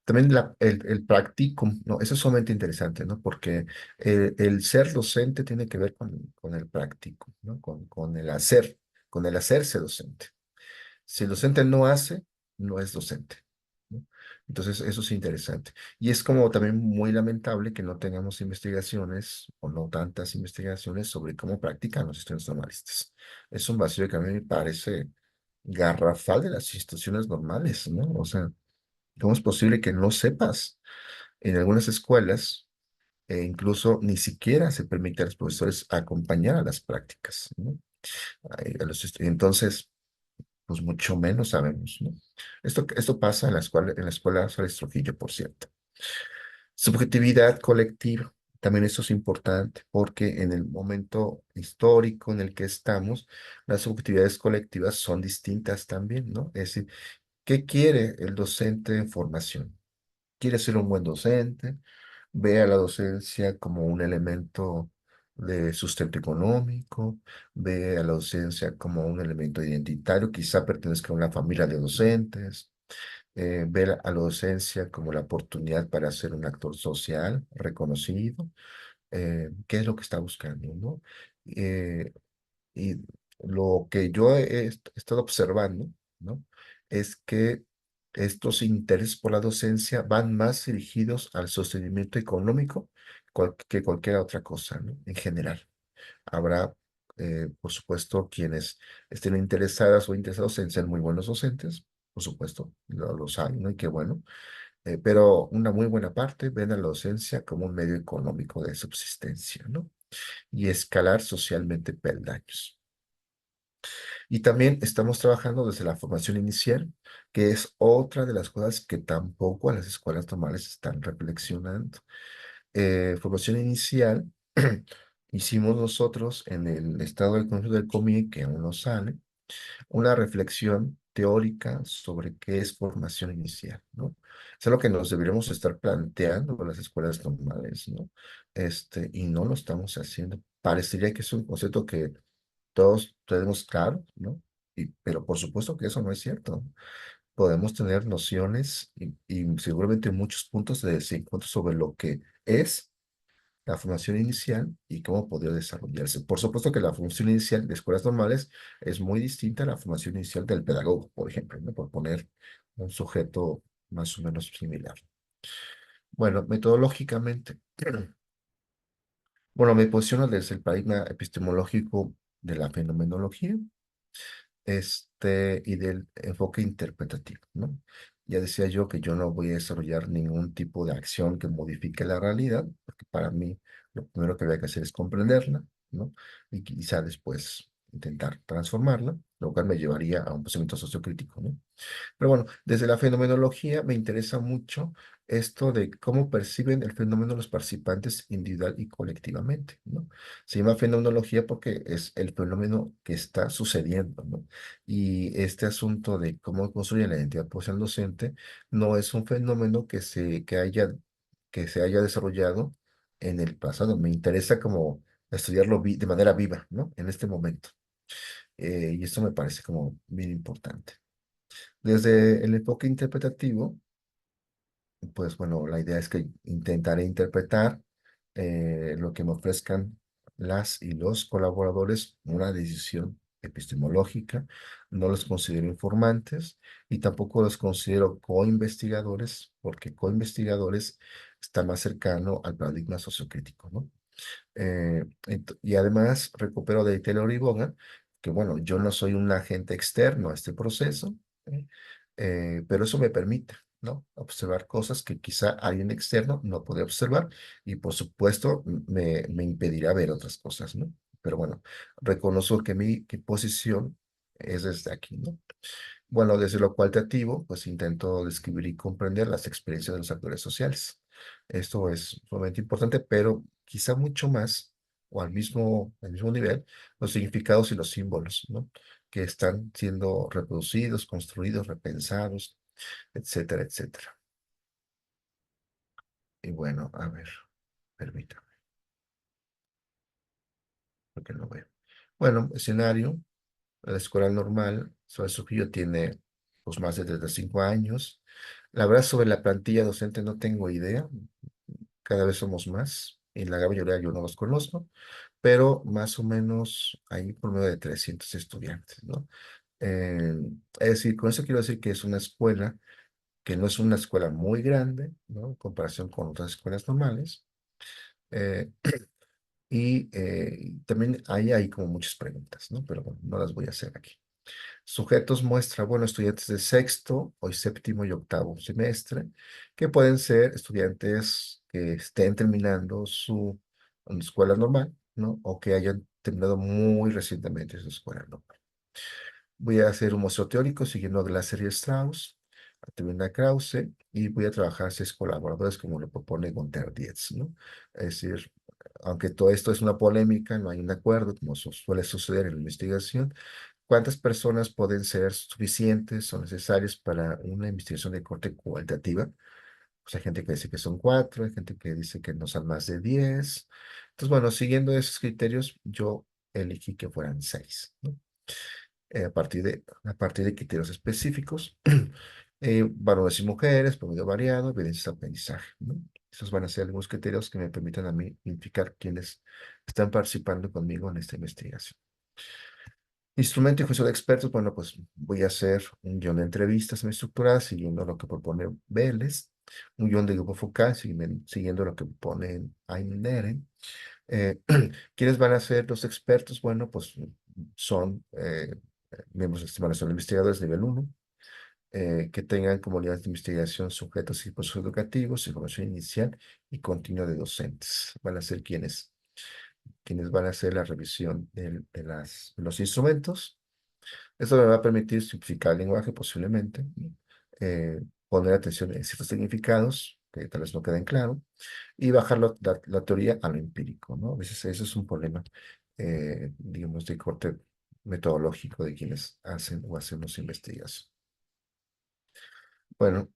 También el practicum, ¿no? Eso es sumamente interesante, ¿no? Porque el ser docente tiene que ver con el practicum, ¿no? Con el hacerse docente. Si el docente no hace, no es docente, ¿no? Entonces, eso es interesante. Y es como también muy lamentable que no tengamos investigaciones o no tantas investigaciones sobre cómo practican los estudiantes normalistas. Es un vacío que a mí me parece garrafal de las instituciones normales, ¿no? O sea, ¿cómo es posible que no sepas? En algunas escuelas, incluso ni siquiera se permite a los profesores acompañar a las prácticas, ¿no? Entonces, pues mucho menos sabemos, ¿no? Esto pasa en la escuela Suárez Trujillo, por cierto. Subjetividad colectiva, también eso es importante porque en el momento histórico en el que estamos, las subjetividades colectivas son distintas también, ¿no? Es decir, ¿qué quiere el docente en formación? ¿Quiere ser un buen docente? Ve a la docencia como un elemento de sustento económico, ve a la docencia como un elemento identitario, quizá pertenezca a una familia de docentes, ver a la docencia como la oportunidad para ser un actor social reconocido, qué es lo que está buscando, ¿no? Eh, y lo que yo he estado observando, ¿no? Es que estos intereses por la docencia van más dirigidos al sostenimiento económico que cualquier otra cosa, ¿no? En general. Habrá, por supuesto, quienes estén interesadas o interesados en ser muy buenos docentes, por supuesto, los hay, ¿no? Y qué bueno. Pero una muy buena parte ven a la docencia como un medio económico de subsistencia, ¿no? Y escalar socialmente peldaños. Y también estamos trabajando desde la formación inicial, que es otra de las cosas que tampoco a las escuelas normales están reflexionando. Formación inicial, hicimos nosotros en el estado del Consejo del COMIE, que aún no sale, una reflexión teórica sobre qué es formación inicial, ¿no? Es algo que nos deberíamos estar planteando en las escuelas normales, ¿no? Y no lo estamos haciendo. Parecería que es un concepto que todos tenemos claro, ¿no? Pero por supuesto que eso no es cierto. Podemos tener nociones y seguramente muchos puntos de desencuentro sobre lo que es la formación inicial y cómo podría desarrollarse. Por supuesto que la formación inicial de escuelas normales es muy distinta a la formación inicial del pedagogo, por ejemplo, ¿no? Por poner un sujeto más o menos similar. Bueno, metodológicamente, bueno, me posiciono desde el paradigma epistemológico de la fenomenología y del enfoque interpretativo, ¿no? Ya decía yo que yo no voy a desarrollar ningún tipo de acción que modifique la realidad, porque para mí lo primero que había que hacer es comprenderla, ¿no? Y quizá después intentar transformarla, lo cual me llevaría a un pensamiento sociocrítico, ¿no? Pero bueno, desde la fenomenología me interesa mucho esto de cómo perciben el fenómeno los participantes individual y colectivamente, ¿no? Se llama fenomenología porque es el fenómeno que está sucediendo, ¿no? Y este asunto de cómo construye la identidad profesional docente no es un fenómeno que se haya desarrollado en el pasado. Me interesa como estudiarlo de manera viva, ¿no? En este momento. Y esto me parece como bien importante. Desde el enfoque interpretativo, pues bueno, la idea es que intentaré interpretar lo que me ofrezcan las y los colaboradores, una decisión epistemológica. No los considero informantes y tampoco los considero coinvestigadores, porque coinvestigadores está más cercano al paradigma sociocrítico, ¿no? Y además recupero de Taylor y Bogan que bueno, yo no soy un agente externo a este proceso, ¿eh? Pero eso me permite, ¿no? Observar cosas que quizá alguien externo no puede observar y por supuesto me impedirá ver otras cosas, ¿no? Pero bueno, reconozco que mi posición es desde aquí, ¿no? Bueno, desde lo cualitativo, pues intento describir y comprender las experiencias de los actores sociales. Esto es sumamente importante, pero quizá mucho más, o al mismo nivel, los significados y los símbolos, ¿no? Que están siendo reproducidos, construidos, repensados, etcétera, etcétera. Y bueno, a ver, permítame. porque no veo. Bueno, escenario, la escuela normal, sobre Trujillo tiene pues más de 35 años. La verdad, sobre la plantilla docente no tengo idea, cada vez somos más, y la gran mayoría yo no los conozco, pero más o menos hay por medio de 300 estudiantes, ¿no? Eh, es decir, con eso quiero decir que es una escuela que no es una escuela muy grande, ¿no? En comparación con otras escuelas normales. eh, y también ahí hay como muchas preguntas, ¿no? Pero bueno, no las voy a hacer aquí. Sujetos muestra, bueno, estudiantes de sexto, hoy séptimo y octavo semestre, que pueden ser estudiantes que estén terminando su escuela normal, ¿no? O que hayan terminado muy recientemente su escuela normal. Voy a hacer un museo teórico siguiendo de la serie Strauss, Artemisia Krause, y voy a trabajar 6 colaboradores como lo propone Gunther Dietz, ¿no? Es decir, aunque todo esto es una polémica, no hay un acuerdo, como suele suceder en la investigación. ¿Cuántas personas pueden ser suficientes o necesarias para una investigación de corte cualitativa? Pues hay gente que dice que son 4, hay gente que dice que no son más de 10. Entonces, bueno, siguiendo esos criterios, yo elegí que fueran 6, ¿no? A partir de criterios específicos, varones y mujeres, promedio variado, evidencias de aprendizaje, ¿no? Esos van a ser algunos criterios que me permitan a mí identificar quiénes están participando conmigo en esta investigación. Instrumento y juicio de expertos, bueno, pues voy a hacer un guión de entrevistas semi-estructuradas siguiendo lo que propone Vélez, un guión de grupo focal siguiendo lo que propone Aymen. Eh, ¿Quiénes van a ser los expertos? Bueno, pues son miembros de estimación de investigadores nivel 1, que tengan como unidades de investigación sujetos y procesos educativos, información inicial y continua de docentes. Van a ser quienes van a hacer la revisión de los instrumentos. Esto me va a permitir simplificar el lenguaje posiblemente, ¿no? Poner atención en ciertos significados que tal vez no queden claros y bajar la teoría a lo empírico, ¿no? A veces eso es un problema, digamos, de corte metodológico de quienes hacen o hacemos investigación. Bueno,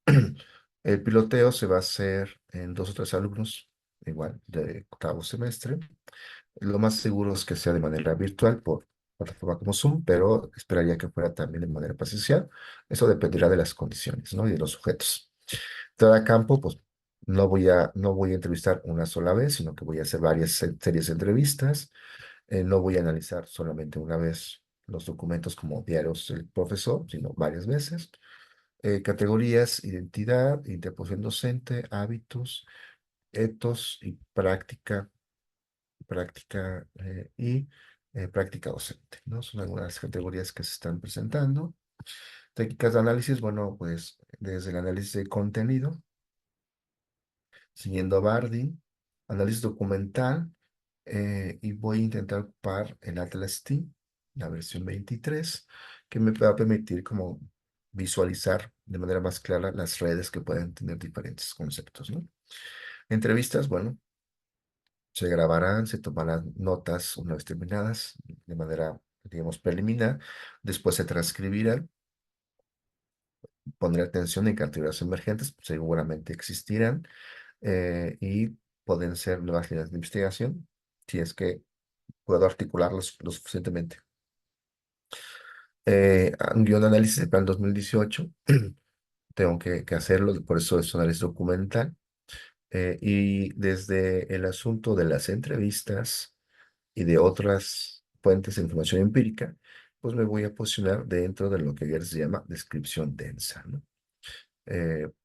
el piloteo se va a hacer en 2 o 3 alumnos, igual, de octavo semestre. Lo más seguro es que sea de manera virtual por plataforma como Zoom, pero esperaría que fuera también de manera presencial. Eso dependerá de las condiciones, ¿no? Y de los sujetos. Cada campo, pues, no voy a entrevistar una sola vez, sino que voy a hacer varias series de entrevistas. No voy a analizar solamente una vez los documentos como diarios del profesor, sino varias veces. Categorías, identidad, interposición docente, hábitos, etos y práctica docente, ¿no? Son algunas categorías que se están presentando. Técnicas de análisis, bueno, pues desde el análisis de contenido, siguiendo a Bardeen, análisis documental, y voy a intentar ocupar el Atlas T, la versión 23, que me va a permitir como visualizar de manera más clara las redes que pueden tener diferentes conceptos, ¿no? Entrevistas, bueno, se grabarán, se tomarán notas una vez terminadas de manera, digamos, preliminar. Después se transcribirán, pondré atención en categorías emergentes, seguramente existirán, y pueden ser nuevas líneas de investigación, si es que puedo articularlos lo suficientemente. Un guión de análisis de plan 2018, tengo que hacerlo, por eso es análisis documental. Y desde el asunto de las entrevistas y de otras fuentes de información empírica, pues me voy a posicionar dentro de lo que ayer se llama descripción densa, ¿no?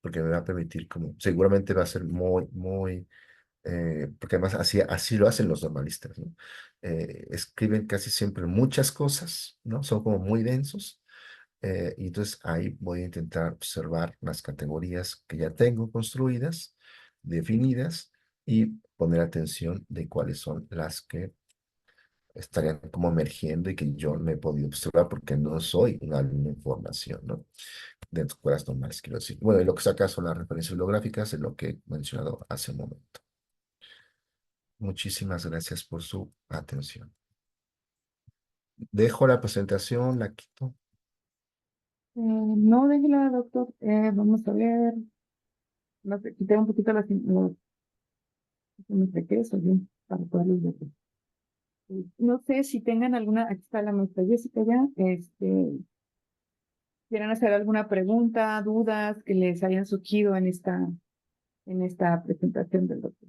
Porque me va a permitir como, seguramente va a ser muy, muy, porque además así lo hacen los normalistas, ¿no? Escriben casi siempre muchas cosas, ¿no? Son como muy densos. Y entonces ahí voy a intentar observar las categorías que ya tengo construidas, definidas, y poner atención de cuáles son las que estarían como emergiendo y que yo no he podido observar porque no soy una alumno en formación, ¿no? De escuelas normales, quiero decir. Bueno, y lo que saca son las referencias bibliográficas de lo que he mencionado hace un momento. Muchísimas gracias por su atención. Dejo la presentación, la quito. No, déjela, doctor. Vamos a ver. No sé, quité un poquito los requesos, ¿sí? Para poderlos ver. No sé si tengan alguna, aquí está la maestra Jessica ya, quieran hacer alguna pregunta, dudas que les hayan surgido en esta presentación del doctor.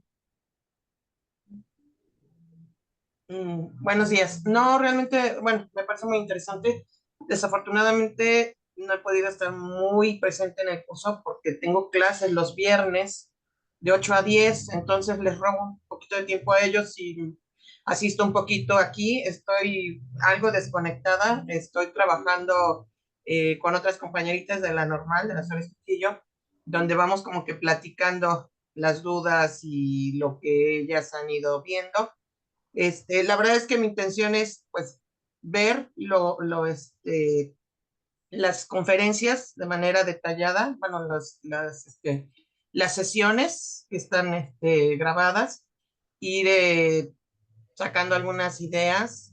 Buenos días. No, realmente, bueno, me parece muy interesante. Desafortunadamente no he podido estar muy presente en el curso porque tengo clases los viernes de 8 a 10, entonces les robo un poquito de tiempo a ellos y asisto un poquito aquí. Estoy algo desconectada, estoy trabajando con otras compañeritas de la normal, de la Suárez Trujillo, donde vamos como que platicando las dudas y lo que ellas han ido viendo. La verdad es que mi intención es, pues, ver las conferencias de manera detallada, bueno, las sesiones que están grabadas, ir sacando algunas ideas.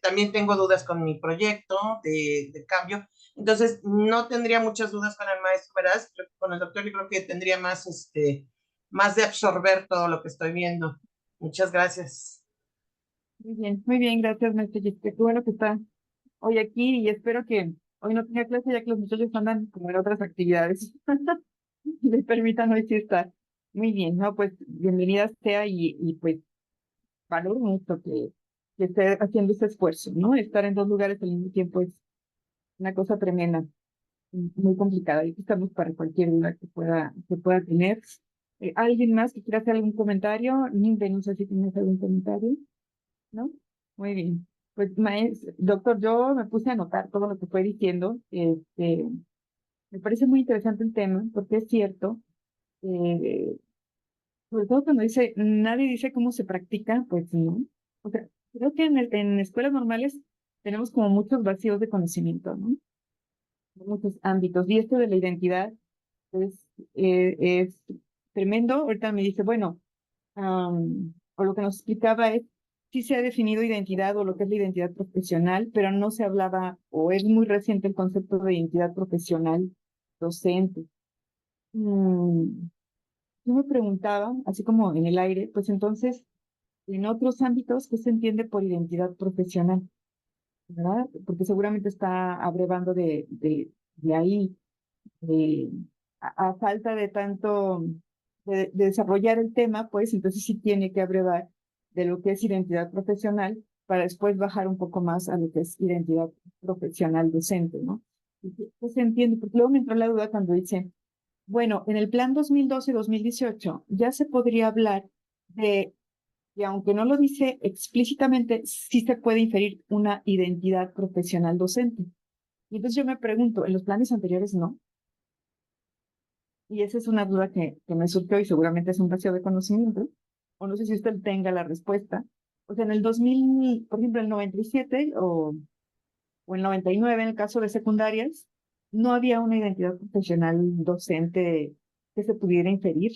También tengo dudas con mi proyecto de cambio, entonces no tendría muchas dudas con el maestro, ¿verdad? Con el doctor yo creo que tendría más de absorber todo lo que estoy viendo. Muchas gracias. Muy bien, gracias, maestra Jessica. Qué bueno que está hoy aquí y espero que hoy no tenga clase ya que los muchachos andan como en otras actividades. Les permitan hoy sí estar. Muy bien, ¿no? Pues bienvenida sea y pues valoro mucho que esté haciendo este esfuerzo, ¿no? Estar en dos lugares al mismo tiempo es una cosa tremenda, muy complicada. Y aquí estamos para cualquier duda que pueda tener. ¿Alguien más que quiera hacer algún comentario? Ninde, no sé si tienes algún comentario, ¿no? Muy bien. Pues, doctor, yo me puse a anotar todo lo que fue diciendo. Me parece muy interesante el tema, porque es cierto, eh, sobre todo cuando dice, nadie dice cómo se practica, pues no. O sea, creo que en escuelas normales tenemos como muchos vacíos de conocimiento, ¿no? Muchos ámbitos. Y esto de la identidad es tremendo. Ahorita me dice, bueno, o lo que nos explicaba es, sí se ha definido identidad o lo que es la identidad profesional, pero no se hablaba, o es muy reciente el concepto de identidad profesional docente. Yo me preguntaba, así como en el aire, pues entonces, en otros ámbitos, ¿qué se entiende por identidad profesional? ¿Verdad? Porque seguramente está abrevando de ahí, eh, a falta de tanto de desarrollar el tema, pues entonces sí tiene que abrevar de lo que es identidad profesional para después bajar un poco más a lo que es identidad profesional docente, ¿no? Y ¿qué se entiende? Porque luego me entró la duda cuando dice, bueno, en el plan 2012-2018 ya se podría hablar de, y aunque no lo dice explícitamente, sí se puede inferir una identidad profesional docente. Y entonces yo me pregunto, ¿en los planes anteriores no? Y esa es una duda que me surgió y seguramente es un vacío de conocimiento, o no sé si usted tenga la respuesta. O sea, en el 2000, por ejemplo, el 97 o el 99, en el caso de secundarias, no había una identidad profesional docente que se pudiera inferir.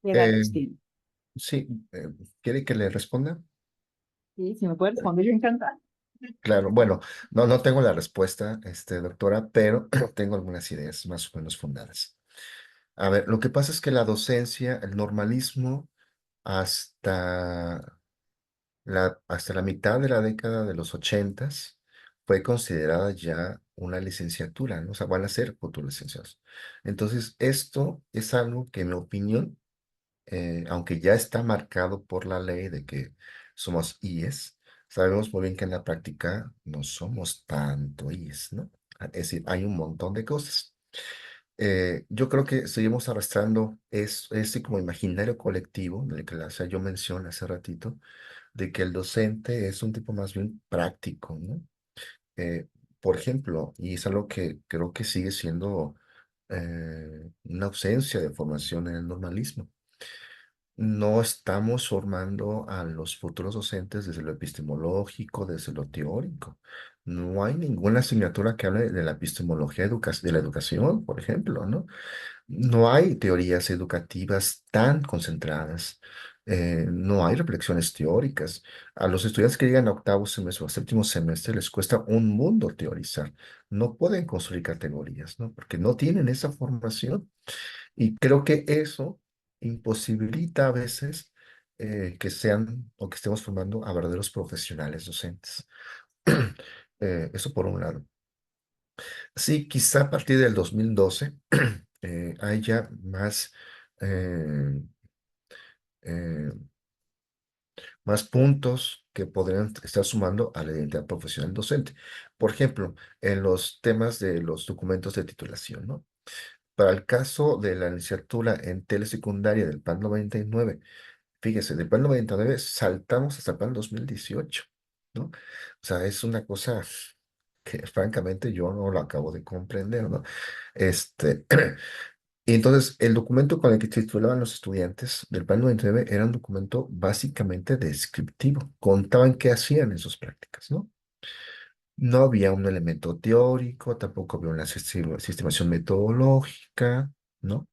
¿Qué Eh, datos tiene? sí, ¿quiere que le responda? Sí, si me puede responder, yo encantada. Claro, bueno, no tengo la respuesta, doctora, pero tengo algunas ideas más o menos fundadas. A ver, lo que pasa es que la docencia, el normalismo, hasta hasta la mitad de la década de los ochentas fue considerada ya una licenciatura, ¿no? O sea, van a ser futuros licenciados. Entonces, esto es algo que, en mi opinión, aunque ya está marcado por la ley de que somos IES, sabemos muy bien que en la práctica no somos tanto IES, ¿no? Es decir, hay un montón de cosas. Yo creo que seguimos arrastrando ese como imaginario colectivo, del que yo mencioné hace ratito, de que el docente es un tipo más bien práctico, ¿no? Eh, por ejemplo, y es algo que creo que sigue siendo una ausencia de formación en el normalismo. No estamos formando a los futuros docentes desde lo epistemológico, desde lo teórico. No hay ninguna asignatura que hable de la epistemología de la educación, por ejemplo, ¿no? No hay teorías educativas tan concentradas, no hay reflexiones teóricas. A los estudiantes que llegan a octavo semestre o a séptimo semestre les cuesta un mundo teorizar. No pueden construir categorías, ¿no? Porque no tienen esa formación. Y creo que eso imposibilita a veces que sean o que estemos formando a verdaderos profesionales docentes. Eso por un lado. Sí, quizá a partir del 2012 haya más, eh, eh, más puntos que podrían estar sumando a la identidad profesional docente. Por ejemplo, en los temas de los documentos de titulación, ¿no? Para el caso de la licenciatura en telesecundaria del PAN 99, fíjese, del PAN 99 saltamos hasta el PAN 2018, ¿no? O sea, es una cosa que francamente yo no lo acabo de comprender, ¿no? Este, y entonces el documento con el que titulaban los estudiantes del PAN 99 era un documento básicamente descriptivo, contaban qué hacían en sus prácticas, ¿no? No había un elemento teórico, tampoco había una sistemación metodológica, ¿no?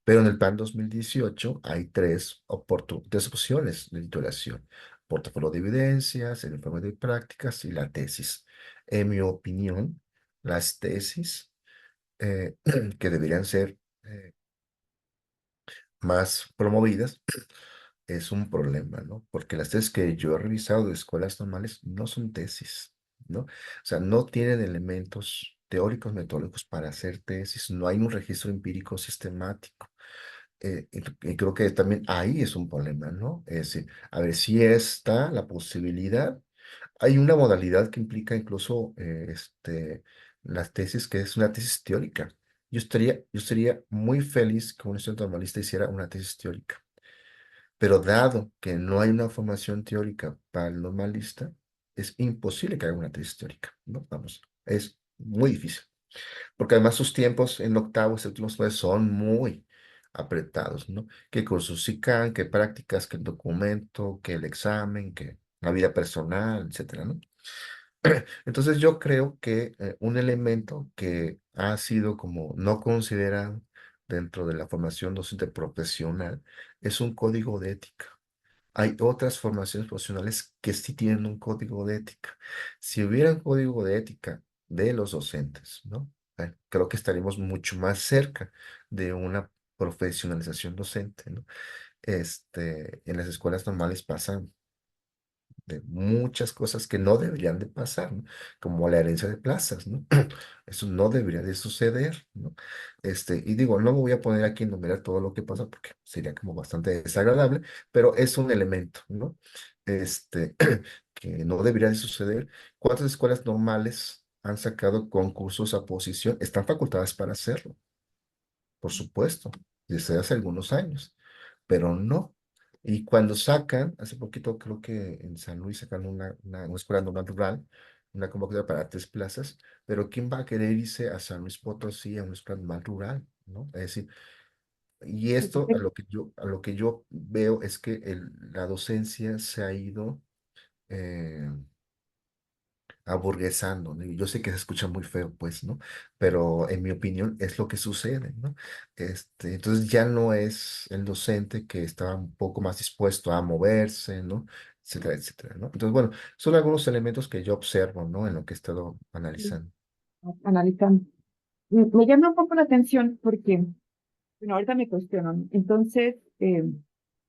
Pero en el PAN 2018 hay tres opciones de titulación: portafolio de evidencias, el informe de prácticas y la tesis. En mi opinión, las tesis eh, que deberían ser más promovidas es un problema, ¿no? Porque las tesis que yo he revisado de escuelas normales no son tesis, ¿no? O sea, no tienen elementos teóricos, metodológicos para hacer tesis, no hay un registro empírico sistemático. Y creo que también ahí es un problema, ¿no? Es decir, a ver si está la posibilidad. Hay una modalidad que implica incluso las tesis, que es una tesis teórica. Yo estaría muy feliz que un estudiante normalista hiciera una tesis teórica. Pero dado que no hay una formación teórica para el normalista, es imposible que haga una tesis teórica, ¿no? Vamos, es muy difícil. Porque además sus tiempos en octavo y séptimo semestre son muy apretados, ¿no? Que cursos SICAN, que prácticas, que el documento, que el examen, que la vida personal, etcétera, ¿no? Entonces yo creo que un elemento que ha sido como no considerado dentro de la formación docente profesional es un código de ética. Hay otras formaciones profesionales que sí tienen un código de ética. Si hubiera un código de ética de los docentes, ¿no? Creo que estaríamos mucho más cerca de una profesionalización docente, ¿no? En las escuelas normales pasan de muchas cosas que no deberían de pasar, ¿no? Como la herencia de plazas, ¿no? Eso no debería de suceder, ¿no? Y digo, no me voy a poner aquí a enumerar todo lo que pasa porque sería como bastante desagradable, pero es un elemento, ¿no? Este, que no debería de suceder. ¿Cuántas escuelas normales han sacado concursos a posición? Están facultadas para hacerlo, por supuesto, desde hace algunos años, pero no. Y cuando sacan, hace poquito creo que en San Luis sacan una escuela normal rural, una convocatoria para 3 plazas, pero ¿quién va a querer irse a San Luis Potosí a una escuela normal rural? ¿No? Es decir, y esto a lo que yo veo es que la docencia se ha ido eh, aburguesando, ¿no? Y yo sé que se escucha muy feo, pues, ¿no? Pero en mi opinión es lo que sucede, ¿no? Entonces ya no es el docente que estaba un poco más dispuesto a moverse, ¿no? Etcétera, etcétera, ¿no? Entonces, bueno, son algunos elementos que yo observo, ¿no? En lo que he estado analizando. Analizando. Me llama un poco la atención porque, bueno, ahorita me cuestionan. Entonces, en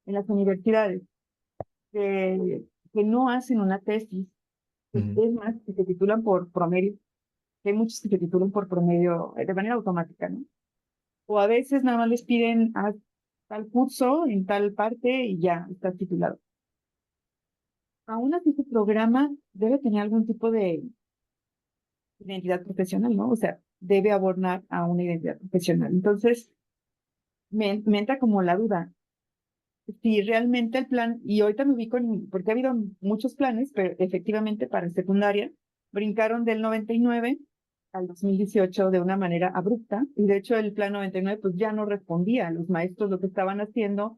las universidades que no hacen una tesis, Ujú, es más, que se titulan por promedio, que hay muchos que se titulan por promedio de manera automática, ¿no? O a veces nada más les piden a tal curso en tal parte y ya está titulado. Aún así, su programa debe tener algún tipo de identidad profesional, ¿no? O sea, debe abonar a una identidad profesional. Entonces, me entra como la duda, si realmente el plan, y ahorita me ubico porque ha habido muchos planes, pero efectivamente para secundaria, brincaron del 99 al 2018 de una manera abrupta, y de hecho el plan 99 pues ya no respondía a los maestros. Lo que estaban haciendo,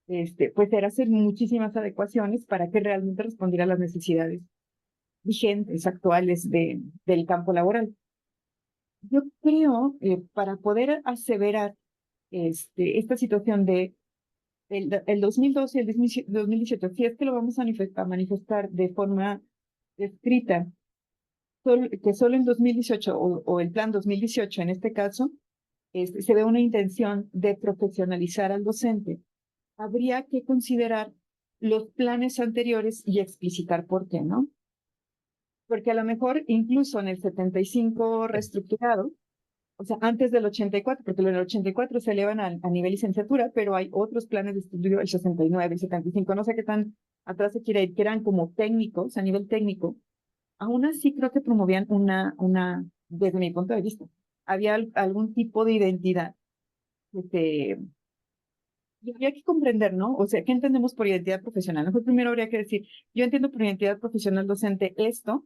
pues era hacer muchísimas adecuaciones para que realmente respondiera a las necesidades vigentes, actuales del campo laboral. Yo creo, para poder aseverar esta situación de el 2012 y el 2018, si es que lo vamos a manifestar de forma escrita, que solo en 2018 o el plan 2018 en este caso, se ve una intención de profesionalizar al docente habría que considerar los planes anteriores y explicitar por qué, ¿no? Porque a lo mejor incluso en el 75 reestructurado, o sea, antes del 84, porque en el 84 se elevan a nivel licenciatura, pero hay otros planes de estudio, el 69, el 75, no sé qué tan atrás se quiere ir, que eran como técnicos, a nivel técnico. Aún así creo que promovían desde mi punto de vista, había algún tipo de identidad y habría que comprender, ¿no? O sea, ¿qué entendemos por identidad profesional? Mejor primero habría que decir, yo entiendo por identidad profesional docente esto,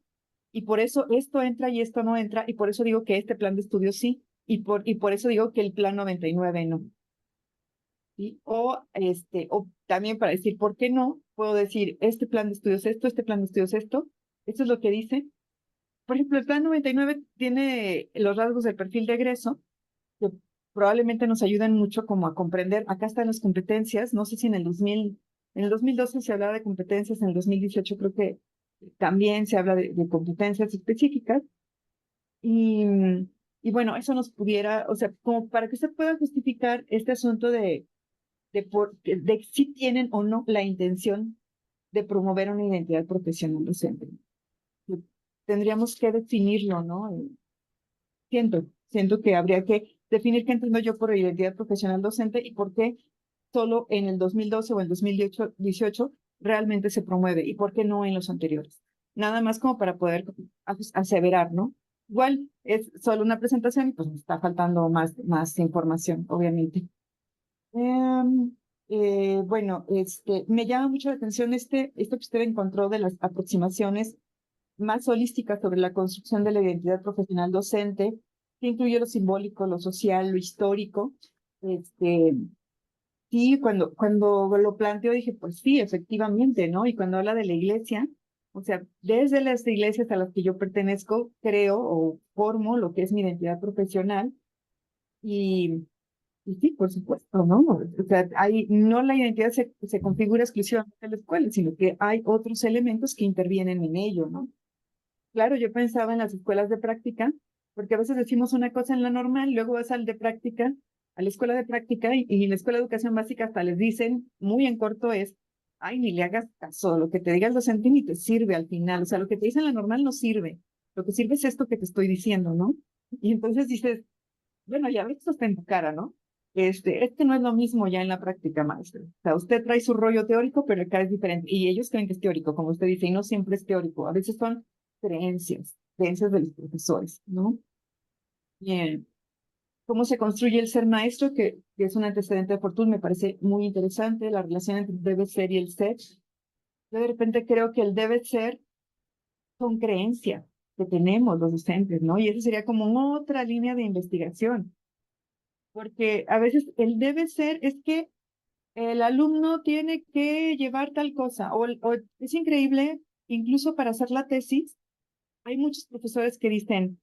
y por eso esto entra y esto no entra, y por eso digo que este plan de estudio sí, y por eso digo que el plan 99 no. ¿Sí? O también para decir, ¿por qué no? Puedo decir, este plan de estudios esto, este plan de estudios esto, esto es lo que dice. Por ejemplo, el plan 99 tiene los rasgos del perfil de egreso, que probablemente nos ayudan mucho como a comprender, acá están las competencias, no sé si en el 2012 se hablaba de competencias, en el 2018 creo que también se habla de competencias específicas, y, y bueno, eso nos pudiera, o sea, como para que usted pueda justificar este asunto de si tienen o no la intención de promover una identidad profesional docente. Tendríamos que definirlo, ¿no? Siento que habría que definir qué entiendo yo por identidad profesional docente y por qué solo en el 2012 o el 2018 realmente se promueve y por qué no en los anteriores. Nada más como para poder aseverar, ¿no? Igual es solo una presentación y pues me está faltando más información, obviamente. Bueno, me llama mucho la atención esto que usted encontró de las aproximaciones más holísticas sobre la construcción de la identidad profesional docente, que incluye lo simbólico, lo social, lo histórico. Sí, cuando lo planteo dije, pues sí, efectivamente, ¿no? Y cuando habla de la iglesia, o sea, desde las iglesias a las que yo pertenezco, creo o formo lo que es mi identidad profesional y sí, por supuesto, ¿no? O sea, no la identidad se configura exclusivamente en la escuela, sino que hay otros elementos que intervienen en ello, ¿no? Claro, yo pensaba en las escuelas de práctica, porque a veces decimos una cosa en la normal, luego vas al de práctica, a la escuela de práctica, y en la escuela de educación básica hasta les dicen, muy en corto es, ay, ni le hagas caso, lo que te diga el docente ni te sirve al final, o sea, lo que te dice en la normal no sirve, lo que sirve es esto que te estoy diciendo, ¿no? Y entonces dices, bueno, ya ves, esto está en tu cara, ¿no? No es lo mismo ya en la práctica, maestro. O sea, usted trae su rollo teórico, pero acá es diferente. Y ellos creen que es teórico, como usted dice, y no siempre es teórico. A veces son creencias de los profesores, ¿no? Bien. ¿Cómo se construye el ser maestro? Que es un antecedente de Fortune, me parece muy interesante, la relación entre el debe ser y el ser. Yo de repente creo que el debe ser son creencias que tenemos los docentes, ¿no? Y eso sería como otra línea de investigación. Porque a veces el debe ser es que el alumno tiene que llevar tal cosa, o es increíble, incluso para hacer la tesis, hay muchos profesores que dicen,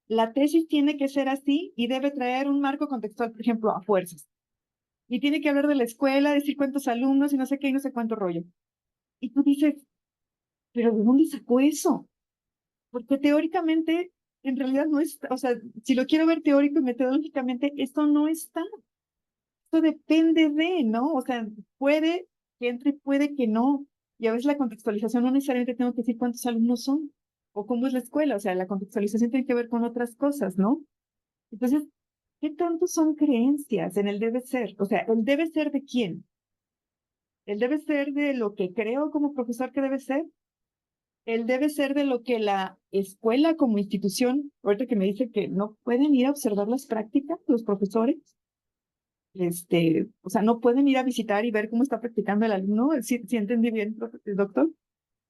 la tesis tiene que ser así y debe traer un marco contextual, por ejemplo, a fuerzas. Y tiene que hablar de la escuela, decir cuántos alumnos y no sé qué y no sé cuánto rollo. Y tú dices, pero ¿de dónde sacó eso? Porque teóricamente, en realidad no está, o sea, si lo quiero ver teórico y metodológicamente, esto no está. Esto depende de, ¿no? O sea, puede que entre, puede que no. Y a veces la contextualización no necesariamente tengo que decir cuántos alumnos son o cómo es la escuela. O sea, la contextualización tiene que ver con otras cosas, ¿no? Entonces, ¿qué tanto son creencias en el debe ser? O sea, ¿el debe ser de quién? ¿El debe ser de lo que creo como profesor que debe ser? ¿El debe ser de lo que la escuela como institución, ahorita que me dice que no pueden ir a observar las prácticas los profesores? O sea, no pueden ir a visitar y ver cómo está practicando el alumno. ¿Sí entendí bien, doctor?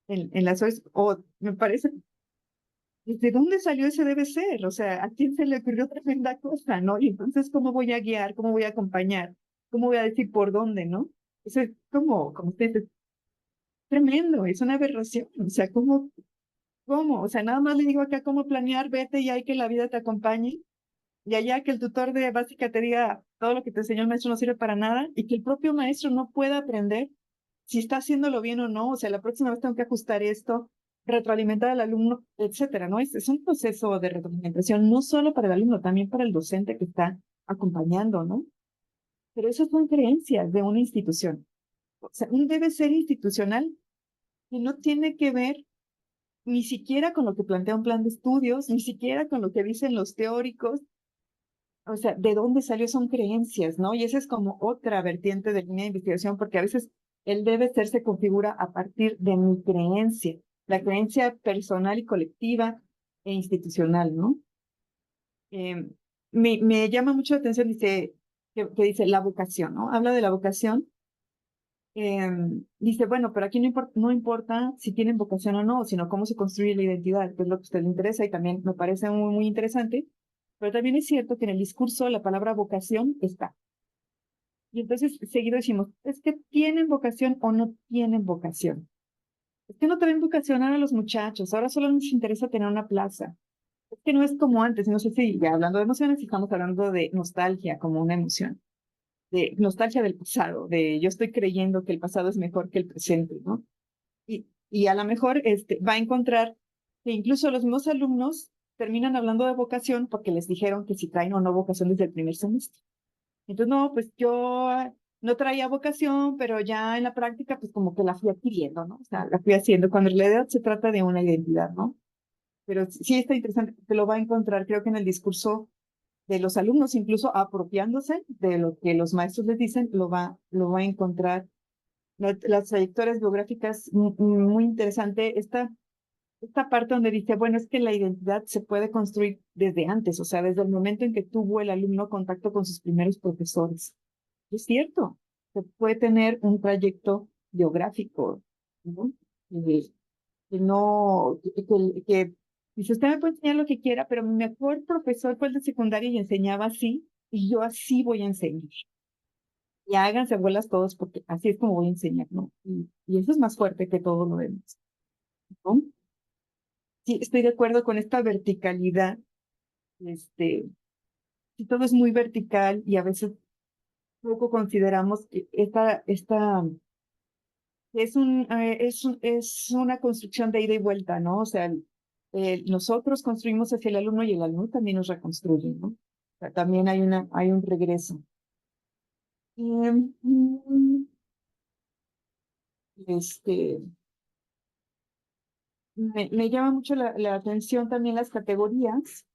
En las OES, o me parece, ¿de dónde salió ese debe ser? O sea, ¿a quién se le ocurrió tremenda cosa, no? Y entonces, ¿cómo voy a guiar? ¿Cómo voy a acompañar? ¿Cómo voy a decir por dónde, no? Eso es como usted dice, tremendo, es una aberración. O sea, ¿cómo? O sea, nada más le digo acá cómo planear, vete y hay que la vida te acompañe. Y allá que el tutor de básica te diga todo lo que te enseñó el maestro no sirve para nada y que el propio maestro no pueda aprender si está haciéndolo bien o no. O sea, la próxima vez tengo que ajustar esto, retroalimentar al alumno, etcétera, ¿no? Es un proceso de retroalimentación no solo para el alumno, también para el docente que está acompañando, ¿no? Pero esas son creencias de una institución. O sea, un debe ser institucional que no tiene que ver ni siquiera con lo que plantea un plan de estudios, ni siquiera con lo que dicen los teóricos. O sea, ¿de dónde salió? Son creencias, ¿no? Y esa es como otra vertiente de línea de investigación, porque a veces el debe ser se configura a partir de mi creencia, la creencia personal y colectiva e institucional, ¿no? Me llama mucho la atención, dice, que dice la vocación, ¿no? Habla de la vocación. Dice, bueno, pero aquí no importa si tienen vocación o no, sino cómo se construye la identidad, que es lo que a usted le interesa, y también me parece muy, muy interesante. Pero también es cierto que en el discurso la palabra vocación está. Y entonces seguido decimos, es que tienen vocación o no tienen vocación. Es que no traen vocación ahora los muchachos, ahora solo nos interesa tener una plaza. Es que no es como antes, no sé si ya hablando de emociones, estamos hablando de nostalgia como una emoción, de nostalgia del pasado, de yo estoy creyendo que el pasado es mejor que el presente, ¿no? Y a lo mejor va a encontrar que incluso los mismos alumnos terminan hablando de vocación porque les dijeron que si traen o no vocación desde el primer semestre. Entonces, no, pues yo no traía vocación, pero ya en la práctica, pues como que la fui adquiriendo, ¿no? O sea, la fui haciendo. Cuando en realidad se trata de una identidad, ¿no? Pero sí está interesante porque lo va a encontrar, creo que en el discurso de los alumnos, incluso apropiándose de lo que los maestros les dicen, lo va a encontrar. Las trayectorias biográficas, muy interesante. Esta parte donde dice, bueno, es que la identidad se puede construir desde antes, o sea, desde el momento en que tuvo el alumno contacto con sus primeros profesores. Es cierto, se puede tener un trayecto biográfico, ¿no? Que no, que dice, usted me puede enseñar lo que quiera, pero mi mejor profesor fue el de secundaria y enseñaba así, y yo así voy a enseñar. Y háganse abuelas todos, porque así es como voy a enseñar, ¿no? Y eso es más fuerte que todo lo demás, ¿no? Sí, estoy de acuerdo con esta verticalidad. Si todo es muy vertical y a veces poco consideramos que esta es una construcción de ida y vuelta, ¿no? O sea, nosotros construimos hacia el alumno y el alumno también nos reconstruye, ¿no? O sea, también hay un regreso. Mm, Este, me llama mucho la atención también las categorías.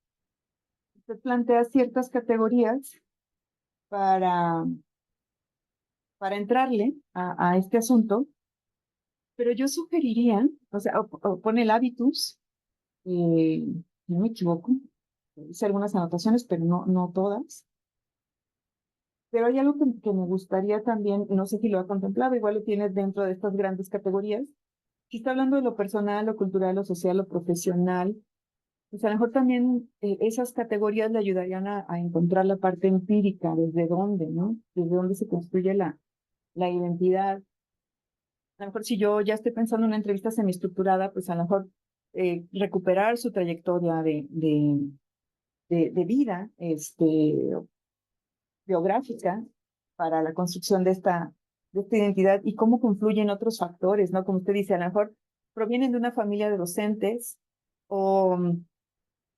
Usted plantea ciertas categorías para, para entrarle a este asunto, pero yo sugeriría, o sea, o pone el habitus, no me equivoco, hice algunas anotaciones, pero no todas. Pero hay algo que me gustaría también, no sé si lo ha contemplado, igual lo tienes dentro de estas grandes categorías. Si está hablando de lo personal, lo cultural, lo social, lo profesional, pues a lo mejor también esas categorías le ayudarían a encontrar la parte empírica, desde dónde, ¿no? Desde dónde se construye la identidad. A lo mejor si yo ya estoy pensando en una entrevista semiestructurada, pues a lo mejor recuperar su trayectoria de vida biográfica para la construcción de esta identidad y cómo confluyen otros factores, ¿no? Como usted dice, a lo mejor provienen de una familia de docentes o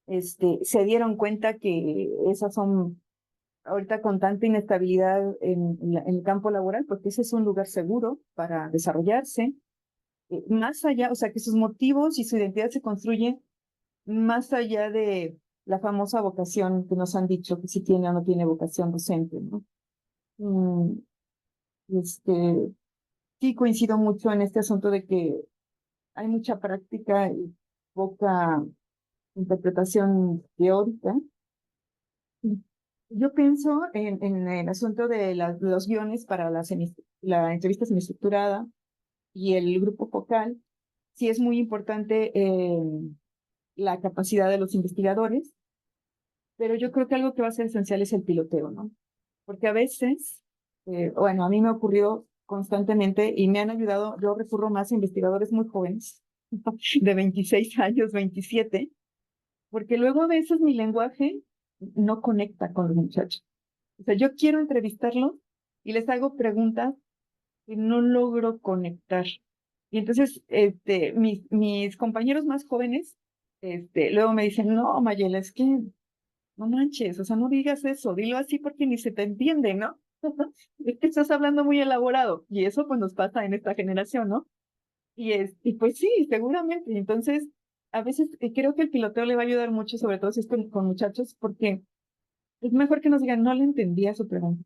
se dieron cuenta que esas son ahorita con tanta inestabilidad en el campo laboral, porque ese es un lugar seguro para desarrollarse. Más allá, o sea, que sus motivos y su identidad se construyen más allá de la famosa vocación que nos han dicho que si tiene o no tiene vocación docente, ¿no? Mm, sí coincido mucho en este asunto de que hay mucha práctica y poca interpretación teórica. Yo pienso en el asunto de los guiones para la entrevista semiestructurada y el grupo focal. Sí es muy importante la capacidad de los investigadores, pero yo creo que algo que va a ser esencial es el piloteo, ¿no? Porque a veces, bueno, a mí me ha ocurrido constantemente y me han ayudado, yo recurro más a investigadores muy jóvenes, de 26 años, 27, porque luego a veces mi lenguaje no conecta con los muchachos. O sea, yo quiero entrevistarlos y les hago preguntas y no logro conectar. Y entonces, mis compañeros más jóvenes, luego me dicen, no, Mayela, es que no manches, o sea, no digas eso, dilo así porque ni se te entiende, ¿no? Es que estás hablando muy elaborado y eso pues nos pasa en esta generación, ¿no? Y pues sí, seguramente. Entonces, a veces creo que el piloteo le va a ayudar mucho, sobre todo si es con muchachos, porque es mejor que nos digan, no le entendía su pregunta.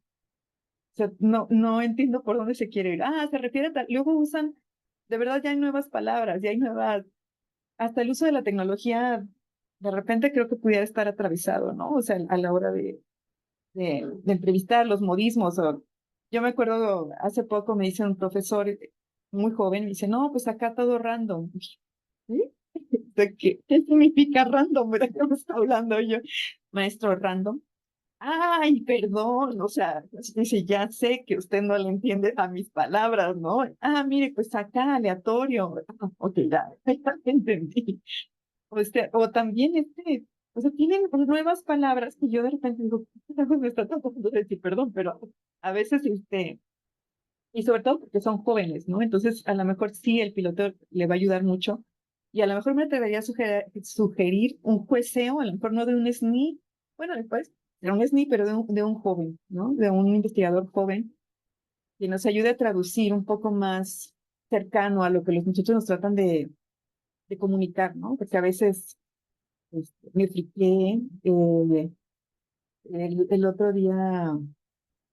O sea, no entiendo por dónde se quiere ir. Ah, se refiere a tal. Luego usan, de verdad ya hay nuevas palabras, ya hay nuevas, hasta el uso de la tecnología, de repente creo que pudiera estar atravesado, ¿no? O sea, a la hora de entrevistar los modismos. Yo me acuerdo, hace poco me dice un profesor muy joven, me dice, no, pues acá todo random. ¿Sí? ¿Qué significa random? ¿Verdad que me está hablando yo? Maestro random. Ay, perdón, o sea, dice, ya sé que usted no le entiende a mis palabras, ¿no? Ah, mire, pues acá aleatorio. Ah, ok, ya entendí. O también o sea, tienen nuevas palabras que yo de repente digo, ¿qué carajo me está tratando de decir? Perdón, pero a veces, y sobre todo porque son jóvenes, ¿no? Entonces, a lo mejor sí el piloto le va a ayudar mucho. Y a lo mejor me atrevería a sugerir un jueceo, a lo mejor no de un SNI, bueno, después, de un SNI, pero de un joven, ¿no? De un investigador joven, que nos ayude a traducir un poco más cercano a lo que los muchachos nos tratan de comunicar, ¿no? Porque a veces me friqué, el otro día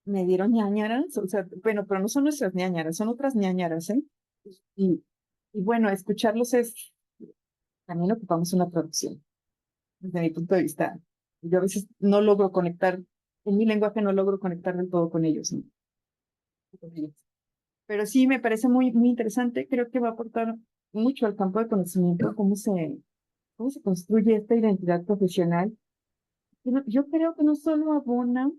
me dieron ñáñaras, o sea, bueno, pero no son nuestras ñáñaras, son otras ñáñaras, ¿eh? Y, y bueno, escucharlos también ocupamos una traducción, desde mi punto de vista. Yo a veces no logro conectar, en mi lenguaje no logro conectar del todo con ellos, ¿no? Con ellos. Pero sí me parece muy, muy interesante, creo que va a aportar mucho al campo de conocimiento, cómo se construye esta identidad profesional. Yo creo que no solo abona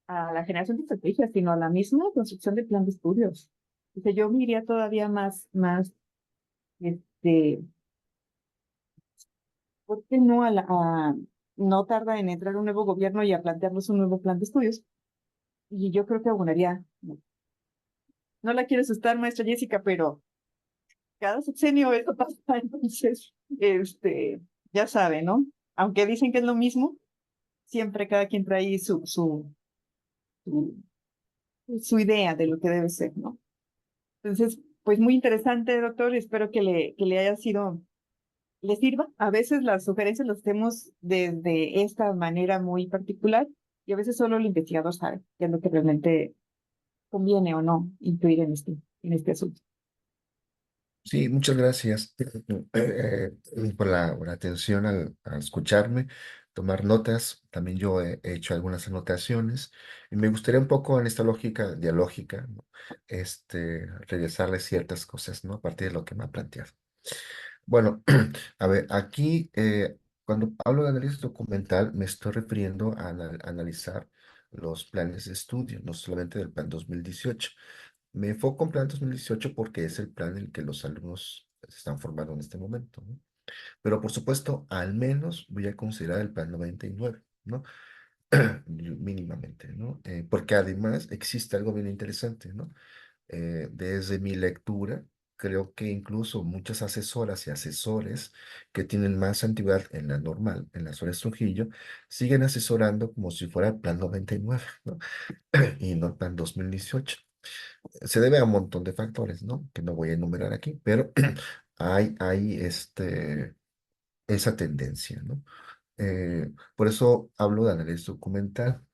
a la generación de estrategias, sino a la misma construcción del plan de estudios. Dice, yo me iría todavía más, este, ¿por qué no no tarda en entrar un nuevo gobierno y a plantearnos un nuevo plan de estudios? Y yo creo que abonaría, no la quiero asustar, maestra Jessica, pero cada sexenio eso pasa, entonces, ya sabe, ¿no? Aunque dicen que es lo mismo, siempre cada quien trae su, su idea de lo que debe ser, ¿no? Entonces, pues muy interesante, doctor, y espero que le haya sido, le sirva. A veces las sugerencias las hacemos desde esta manera muy particular y a veces solo el investigador sabe qué es lo que realmente conviene o no incluir en este asunto. Sí, muchas gracias por la atención al escucharme, tomar notas. También yo he hecho algunas anotaciones y me gustaría un poco en esta lógica dialógica, ¿no? Regresarle ciertas cosas, ¿no? A partir de lo que me ha planteado. Bueno, a ver, aquí cuando hablo de análisis documental me estoy refiriendo a analizar los planes de estudio, no solamente del plan 2018. Me enfoco en plan 2018 porque es el plan en el que los alumnos se están formando en este momento, ¿no? Pero por supuesto, al menos voy a considerar el plan 99, ¿no? Mínimamente, ¿no? Porque además existe algo bien interesante, ¿no? Desde mi lectura, creo que incluso muchas asesoras y asesores que tienen más antigüedad en la normal, en la Suárez Trujillo, siguen asesorando como si fuera el plan 99, ¿no? Y no el plan 2018. Se debe a un montón de factores, ¿no? Que no voy a enumerar aquí, pero hay esa tendencia, ¿no? Por eso hablo de análisis documental.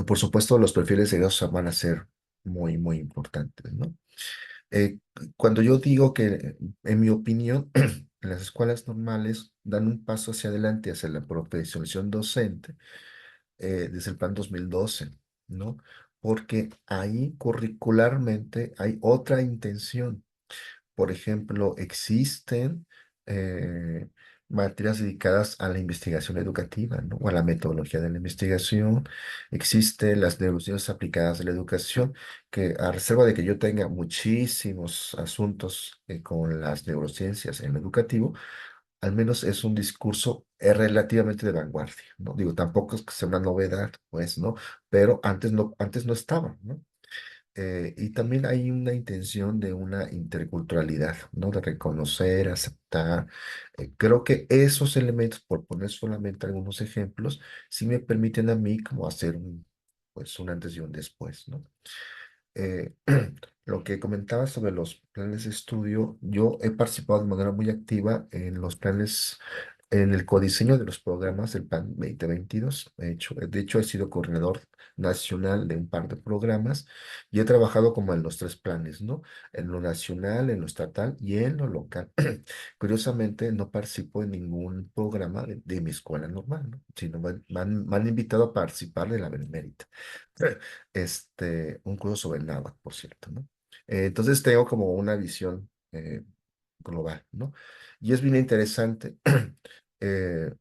Por supuesto, los perfiles de egresos van a ser muy, muy importantes, ¿no? Eh, Cuando yo digo que, en mi opinión, en las escuelas normales dan un paso hacia adelante hacia la profesionalización docente desde el plan 2012, ¿no? Porque ahí curricularmente hay otra intención. Por ejemplo, existen eh, materias dedicadas a la investigación educativa, ¿no? O a la metodología de la investigación. Existen las neurociencias aplicadas de la educación, que a reserva de que yo tenga muchísimos asuntos con las neurociencias en lo educativo, al menos es un discurso relativamente de vanguardia, ¿no? Digo, tampoco es que sea una novedad, pues, ¿no? Pero antes no estaba, ¿no? Y también hay una intención de una interculturalidad, ¿no? De reconocer, aceptar. Creo que esos elementos, por poner solamente algunos ejemplos, sí me permiten a mí como hacer pues un antes y un después, ¿no? Eh, lo que comentaba sobre los planes de estudio, yo he participado de manera muy activa en los planes, en el codiseño de los programas del Plan 2022. De hecho, he sido coordinador nacional de un par de programas y he trabajado como en los tres planes, ¿no? En lo nacional, en lo estatal y en lo local. Curiosamente, no participo en ningún programa de mi escuela normal, ¿no? Sino me han invitado a participar de la Benemérita. Un curso sobre nada, por cierto, ¿no? Entonces tengo como una visión global, ¿no? Y es bien interesante eh,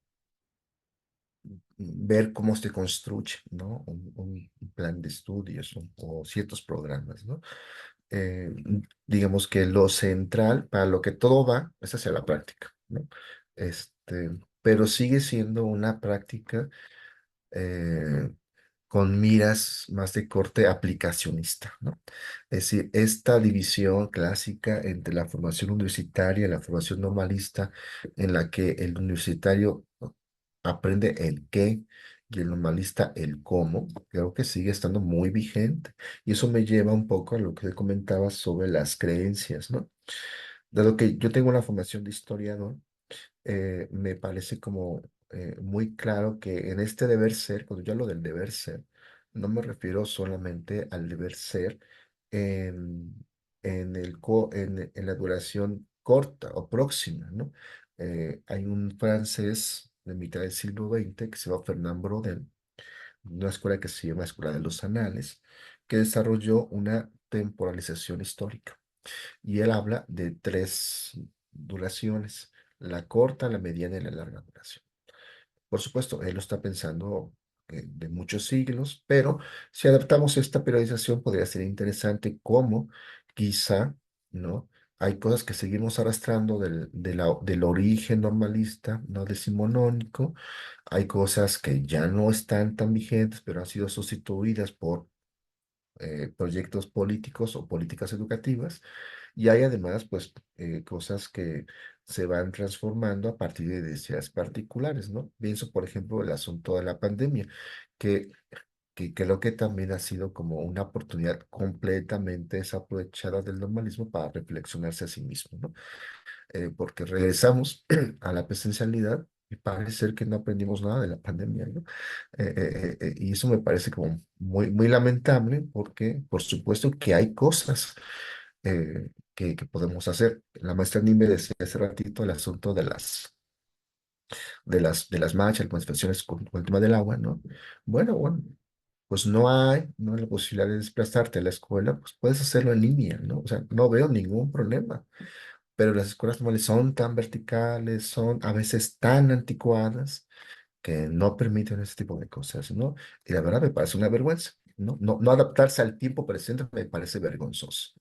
ver cómo se construye, ¿no? Un plan de estudios o ciertos programas, ¿no? Eh, digamos que lo central para lo que todo va es hacia la práctica, ¿no? Este, pero sigue siendo una práctica eh, con miras más de corte aplicacionista, ¿no? Es decir, esta división clásica entre la formación universitaria y la formación normalista, en la que el universitario aprende el qué y el normalista el cómo, creo que sigue estando muy vigente. Y eso me lleva un poco a lo que comentaba sobre las creencias, ¿no? Dado que yo tengo una formación de historiador, me parece como muy claro que en este deber ser, cuando yo hablo del deber ser, no me refiero solamente al deber ser en, en la duración corta o próxima, ¿no? Hay un francés de mitad del siglo XX que se llama Fernand Braudel, una escuela que se llama Escuela de los Anales, que desarrolló una temporalización histórica. Y él habla de tres duraciones: la corta, la mediana y la larga duración. Por supuesto, él lo está pensando de muchos siglos, pero si adaptamos esta periodización, podría ser interesante cómo quizá, ¿no? Hay cosas que seguimos arrastrando del origen normalista, no decimonónico. Hay cosas que ya no están tan vigentes, pero han sido sustituidas por proyectos políticos o políticas educativas. Y hay además, pues, cosas que se van transformando a partir de necesidades particulares, ¿no? Pienso, por ejemplo, el asunto de la pandemia, que, que creo que también ha sido como una oportunidad completamente desaprovechada del normalismo para reflexionarse a sí mismo, ¿no? Porque regresamos a la presencialidad y parece ser que no aprendimos nada de la pandemia, ¿no? Y eso me parece como muy lamentable porque, por supuesto, que hay cosas que podemos hacer. La maestra Nim me decía hace ratito el asunto de las marchas, las manifestaciones con el tema del agua, ¿no? Bueno, pues no hay la posibilidad de desplazarte a la escuela, pues puedes hacerlo en línea, ¿no? O sea, no veo ningún problema, pero las escuelas normales son tan verticales, son a veces tan anticuadas que no permiten ese tipo de cosas, ¿no? Y la verdad me parece una vergüenza, ¿no? No adaptarse al tiempo presente me parece vergonzoso.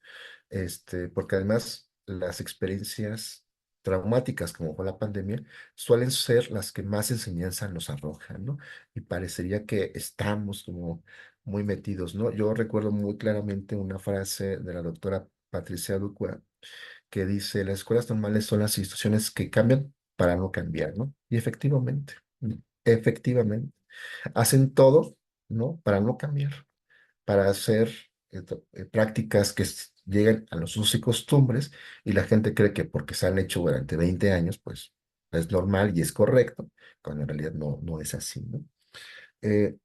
Porque además las experiencias traumáticas como fue la pandemia suelen ser las que más enseñanza nos arrojan, ¿no? Y parecería que estamos como muy metidos, ¿no? Yo recuerdo muy claramente una frase de la doctora Patricia Ducua que dice: las escuelas normales son las instituciones que cambian para no cambiar, ¿no? Y efectivamente, efectivamente, hacen todo, ¿no? Para no cambiar, para hacer prácticas que lleguen a los usos y costumbres, y la gente cree que porque se han hecho durante 20 años, pues es normal y es correcto, cuando en realidad no es así, ¿no? Eh,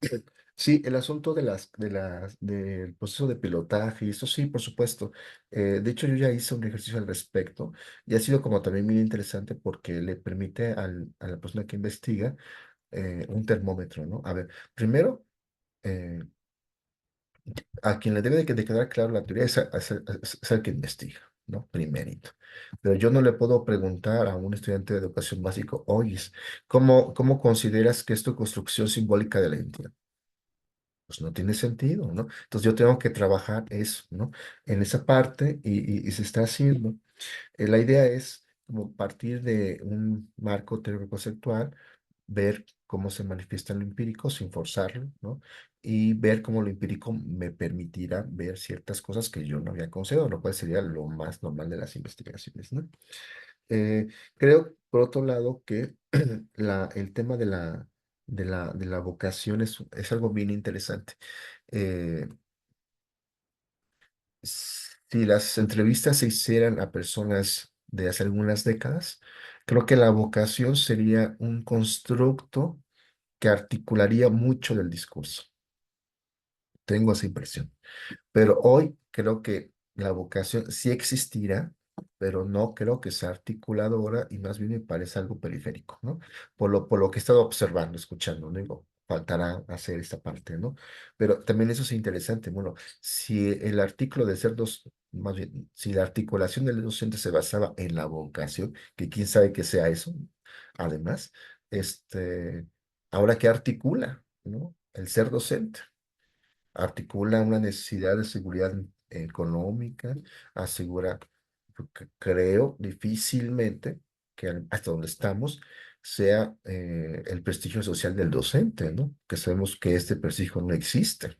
sí, el asunto del proceso de pilotaje, y eso sí, por supuesto. De hecho, yo ya hice un ejercicio al respecto y ha sido como también muy interesante porque le permite a la persona que investiga un termómetro, ¿no? A ver, primero, eh, a quien le debe de quedar claro la teoría es al que investiga, ¿no? Primerito. Pero yo no le puedo preguntar a un estudiante de educación básico: oye, ¿cómo consideras que es tu construcción simbólica de la identidad? Pues no tiene sentido, ¿no? Entonces yo tengo que trabajar eso, ¿no? En esa parte y se está haciendo. La idea es como partir de un marco teórico-conceptual, ver cómo se manifiesta lo empírico sin forzarlo, ¿no? Y ver cómo lo empírico me permitirá ver ciertas cosas que yo no había considerado, lo cual sería lo más normal de las investigaciones, ¿no? Eh, creo, por otro lado, que el tema de la vocación es algo bien interesante. eh, si las entrevistas se hicieran a personas de hace algunas décadas, creo que la vocación sería un constructo que articularía mucho del discurso. Tengo esa impresión. Pero hoy creo que la vocación sí existirá, pero no creo que sea articuladora y más bien me parece algo periférico, ¿no? Por lo que he estado observando, escuchando, ¿no? Digo, faltará hacer esta parte, ¿no? Pero también eso es interesante. Bueno, si el artículo de ser dos, más bien, si la articulación del docente se basaba en la vocación, que quién sabe que sea eso, además, este, ahora que articula, ¿no? El ser docente articula una necesidad de seguridad económica, asegura, creo difícilmente que hasta donde estamos sea el prestigio social del docente, ¿no? Que sabemos que este prestigio no existe.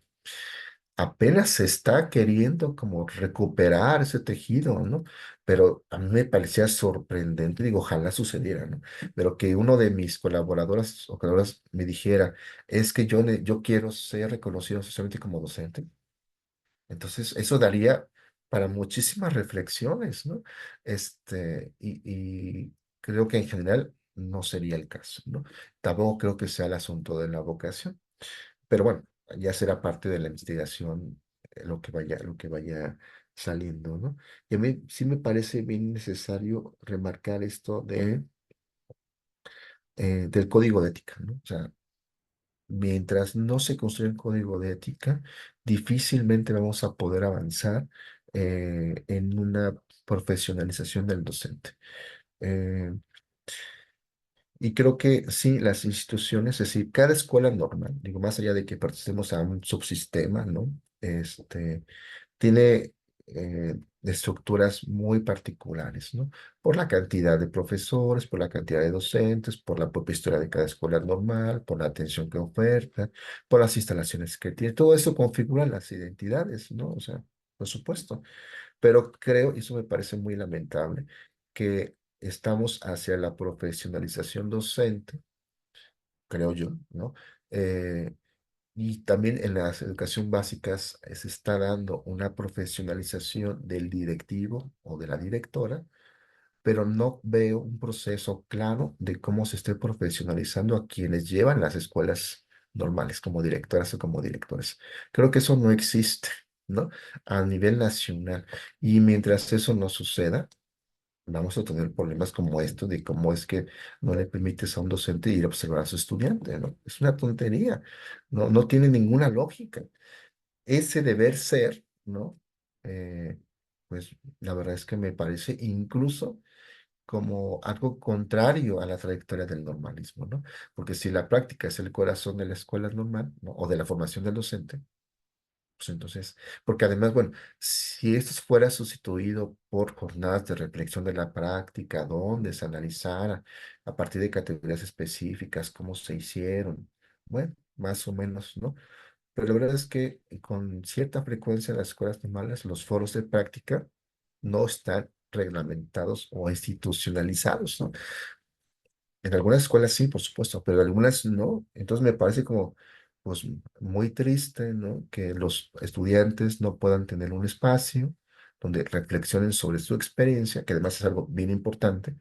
Apenas se está queriendo como recuperar ese tejido, ¿no? Pero a mí me parecía sorprendente, digo, ojalá sucediera, ¿no? Pero que uno de mis colaboradoras o colaboradoras me dijera, es que yo quiero ser reconocido socialmente como docente. Entonces, eso daría para muchísimas reflexiones, ¿no? Y creo que en general no sería el caso, ¿no? Tampoco creo que sea el asunto de la vocación. Pero bueno, ya será parte de la investigación lo que vaya saliendo, ¿no? Y a mí sí me parece bien necesario remarcar esto del código de ética, ¿no? O sea, mientras no se construya un código de ética, difícilmente vamos a poder avanzar en una profesionalización del docente. Eh, Y creo que sí, las instituciones, es decir, cada escuela normal, digo, más allá de que pertenecemos a un subsistema, ¿no? Tiene estructuras muy particulares, ¿no? Por la cantidad de profesores, por la cantidad de docentes, por la propia historia de cada escuela normal, por la atención que oferta, por las instalaciones que tiene. Todo eso configura las identidades, ¿no? O sea, por supuesto. Pero creo, y eso me parece muy lamentable, que estamos hacia la profesionalización docente, creo yo, ¿no? Eh, y también en las educación básicas se está dando una profesionalización del directivo o de la directora, pero no veo un proceso claro de cómo se esté profesionalizando a quienes llevan las escuelas normales como directoras o como directores. Creo que eso no existe, ¿no? A nivel nacional. Y mientras eso no suceda, vamos a tener problemas como esto de cómo es que no le permites a un docente ir a observar a su estudiante, ¿no? Es una tontería, no tiene ninguna lógica. Ese deber ser, ¿no? Eh, pues la verdad es que me parece incluso como algo contrario a la trayectoria del normalismo, ¿no? Porque si la práctica es el corazón de la escuela normal, ¿no? O de la formación del docente, pues entonces, porque además, bueno, si esto fuera sustituido por jornadas de reflexión de la práctica, donde se analizara a partir de categorías específicas cómo se hicieron, bueno, más o menos, ¿no? Pero la verdad es que con cierta frecuencia en las escuelas normales los foros de práctica no están reglamentados o institucionalizados, ¿no? En algunas escuelas sí, por supuesto, pero en algunas no. Entonces me parece como, pues, muy triste, ¿no? Que los estudiantes no puedan tener un espacio donde reflexionen sobre su experiencia, que además es algo bien importante,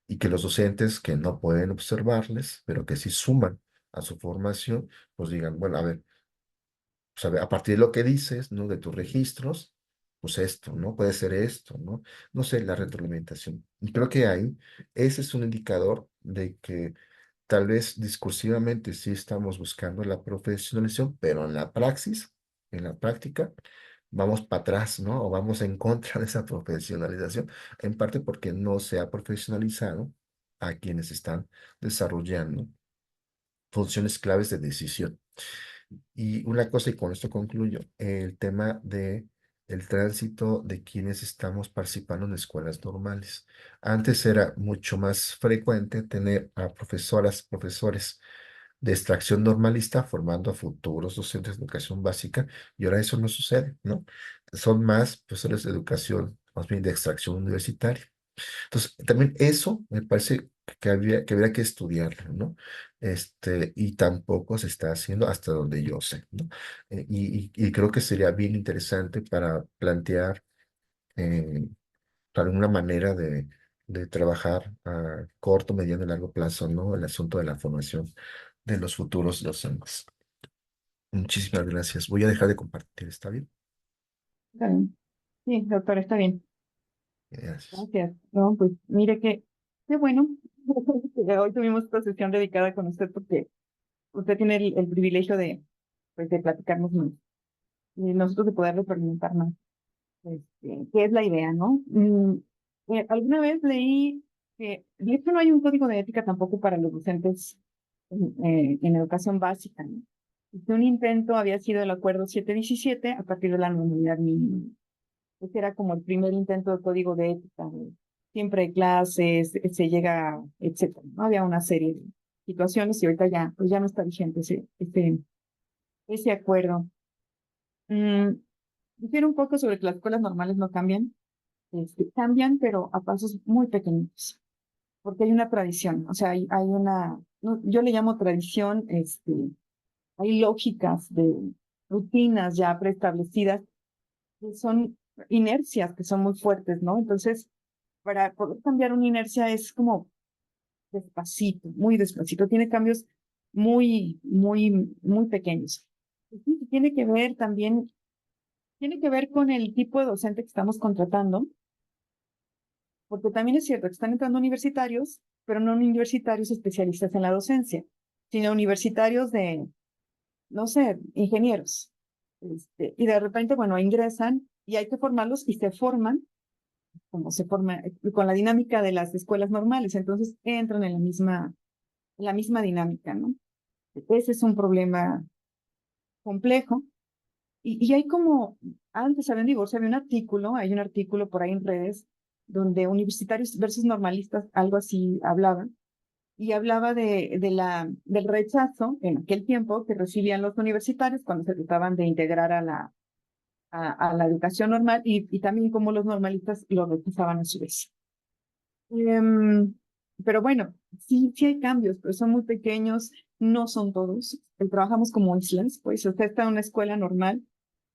y que los docentes que no pueden observarles, pero que sí suman a su formación, pues digan, bueno, a ver, pues, a partir de lo que dices, ¿no? De tus registros, pues esto, ¿no? Puede ser esto, ¿no? No sé, la retroalimentación. Y creo que ahí, ese es un indicador de que tal vez discursivamente sí estamos buscando la profesionalización, pero en la praxis, en la práctica, vamos para atrás, ¿no? O vamos en contra de esa profesionalización, en parte porque no se ha profesionalizado a quienes están desarrollando funciones claves de decisión. Y una cosa, y con esto concluyo, el tema de el tránsito de quienes estamos participando en escuelas normales. Antes era mucho más frecuente tener a profesoras, profesores de extracción normalista formando a futuros docentes de educación básica, y ahora eso no sucede, ¿no? Son más profesores de educación, más bien de extracción universitaria. Entonces, también eso me parece que habría que estudiarlo, ¿no? Y tampoco se está haciendo hasta donde yo sé, ¿no? Y creo que sería bien interesante para plantear eh, alguna manera de trabajar a corto, mediano y largo plazo, ¿no? El asunto de la formación de los futuros docentes. Muchísimas gracias. Voy a dejar de compartir, ¿está bien? Está bien. Sí, doctor, está bien. Gracias. Gracias. No, pues mire qué bueno. que hoy tuvimos esta sesión dedicada con usted porque usted tiene el privilegio pues, de platicarnos más y nosotros de poder retroalimentar más. ¿Qué es la idea, no? Alguna vez leí que, de hecho, no hay un código de ética tampoco para los docentes en educación básica, ¿no? Y que un intento había sido el acuerdo 717 a partir de la normalidad mínima. Ese era como el primer intento de código de ética. Siempre hay clases, se llega, etcétera, ¿no? Había una serie de situaciones y ahorita ya, pues ya no está vigente ese acuerdo. Difiere un poco sobre que las escuelas normales no cambian. Cambian, pero a pasos muy pequeños, porque hay una tradición, o sea, hay una, yo le llamo tradición, hay lógicas de rutinas ya preestablecidas, que son inercias que son muy fuertes, ¿no? Entonces, para poder cambiar una inercia es como despacito, muy despacito, tiene cambios muy pequeños. Y tiene que ver también, tiene que ver con el tipo de docente que estamos contratando, porque también es cierto que están entrando universitarios, pero no universitarios especialistas en la docencia, sino universitarios de, no sé, ingenieros. Y de repente, bueno, ingresan y hay que formarlos y se forman, como se forma, con la dinámica de las escuelas normales, entonces entran en la misma dinámica, ¿no? Ese es un problema complejo. Y hay como, antes había un divorcio, había un artículo, hay un artículo por ahí en redes, donde universitarios versus normalistas, algo así hablaban, y hablaba del rechazo en aquel tiempo que recibían los universitarios cuando se trataban de integrar a la educación normal y también cómo los normalistas lo rechazaban a su vez. Pero bueno, sí hay cambios, pero son muy pequeños, no son todos. Trabajamos como islas, pues usted está en una escuela normal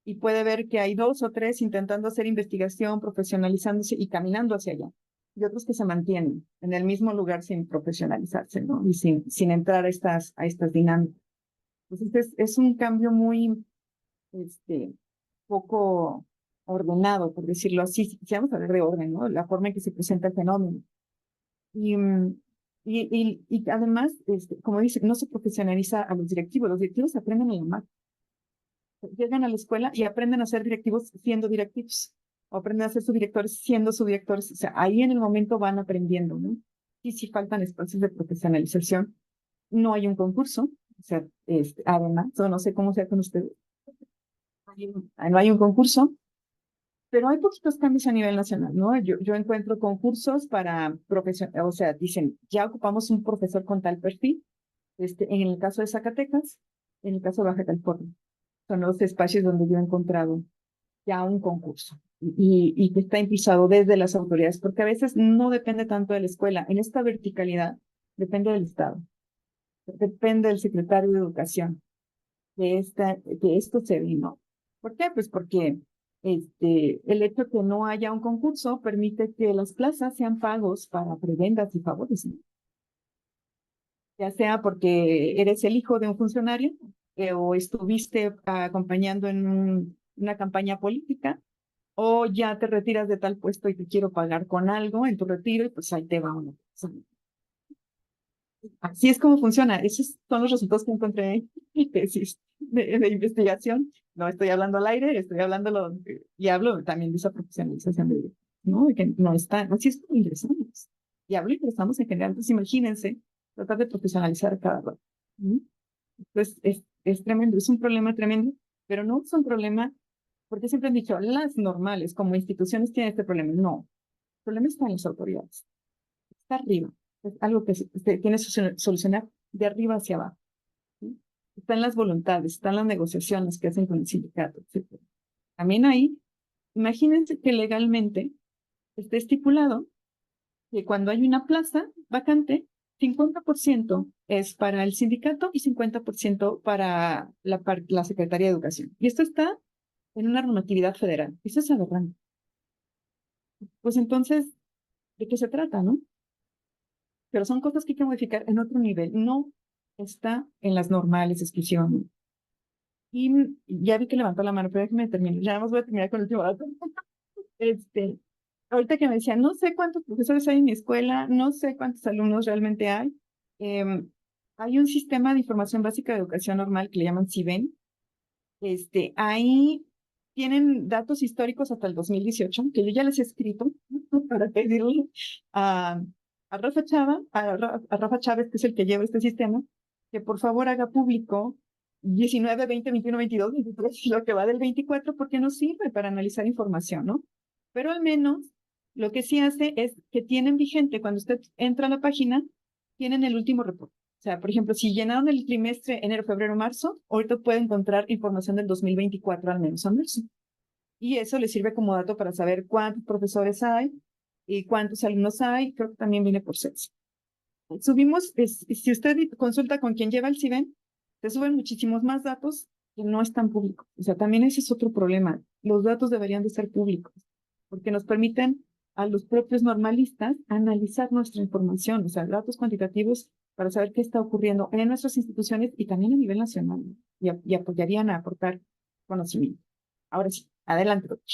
y puede ver que hay 2 o 3 intentando hacer investigación, profesionalizándose y caminando hacia allá. Y otros que se mantienen en el mismo lugar sin profesionalizarse, ¿no? Y sin entrar a estas dinámicas. Entonces es un cambio muy, poco ordenado, por decirlo así. Si vamos a hablar de orden, ¿no? La forma en que se presenta el fenómeno. Y además, como dice, no se profesionaliza a los directivos aprenden a llamar. Llegan a la escuela y aprenden a ser directivos siendo directivos, o aprenden a ser subdirectores siendo subdirectores. O sea, ahí en el momento van aprendiendo, ¿no? Y si faltan espacios de profesionalización, no hay un concurso, o sea, además, o no sé cómo sea con ustedes, no hay un concurso, pero hay poquitos cambios a nivel nacional, ¿no? Yo encuentro concursos para profesionales, o sea, dicen, ya ocupamos un profesor con tal perfil, en el caso de Zacatecas, en el caso de Baja California. Son los espacios donde yo he encontrado ya un concurso y que está impulsado desde las autoridades, porque a veces no depende tanto de la escuela. En esta verticalidad depende del Estado, depende del secretario de Educación, que esto se vino. ¿Por qué? Pues porque el hecho de que no haya un concurso permite que las plazas sean pagos para prebendas y favores, ¿no? Ya sea porque eres el hijo de un funcionario o estuviste acompañando en una campaña política, o ya te retiras de tal puesto y te quiero pagar con algo en tu retiro y pues ahí te va una cosa. Así es como funciona. Esos son los resultados que encontré en mi tesis de investigación. No estoy hablando al aire, estoy hablando y hablo también de esa profesionalización de, ¿no? De que no está, así es como ingresamos. Y hablo y ingresamos en general. Entonces imagínense tratar de profesionalizar cada rato. Entonces es tremendo, es un problema tremendo, pero no es un problema, porque siempre han dicho, las normales como instituciones tienen este problema. No, el problema está en las autoridades, está arriba. Es algo que se tiene que solucionar de arriba hacia abajo. ¿Sí? Están las voluntades, están las negociaciones que hacen con el sindicato, etc. También ahí, imagínense que legalmente esté estipulado que cuando hay una plaza vacante, 50% es para el sindicato y 50% para la Secretaría de Educación. Y esto está en una normatividad federal. Eso es aberrante. Pues entonces, ¿de qué se trata, no? Pero son cosas que hay que modificar en otro nivel. No está en las normales exclusión. Y ya vi que levantó la mano, pero déjeme terminar. Ya más voy a terminar con el último dato. Ahorita que me decía, no sé cuántos profesores hay en mi escuela, no sé cuántos alumnos realmente hay. Hay un sistema de información básica de educación normal que le llaman CIBEN. Ahí tienen datos históricos hasta el 2018, que yo ya les he escrito para pedirle a, a Rafa Chávez, que es el que lleva este sistema, que por favor haga público 19, 20, 21, 22, 23, lo que va del 24, porque no sirve para analizar información, ¿no? Pero al menos lo que sí hace es que tienen vigente, cuando usted entra a la página, tienen el último reporte. O sea, por ejemplo, si llenaron el trimestre enero, febrero, marzo, ahorita puede encontrar información del 2024 al menos a marzo. Y eso le sirve como dato para saber cuántos profesores hay y cuántos alumnos hay. Creo que también viene por sexo. Subimos, si usted consulta con quien lleva el CIBEN, te suben muchísimos más datos que no están públicos. O sea, también ese es otro problema. Los datos deberían de ser públicos, porque nos permiten a los propios normalistas analizar nuestra información, o sea, datos cuantitativos para saber qué está ocurriendo en nuestras instituciones y también a nivel nacional, ¿no? y apoyarían a aportar conocimiento. Ahora sí, adelante, doctor.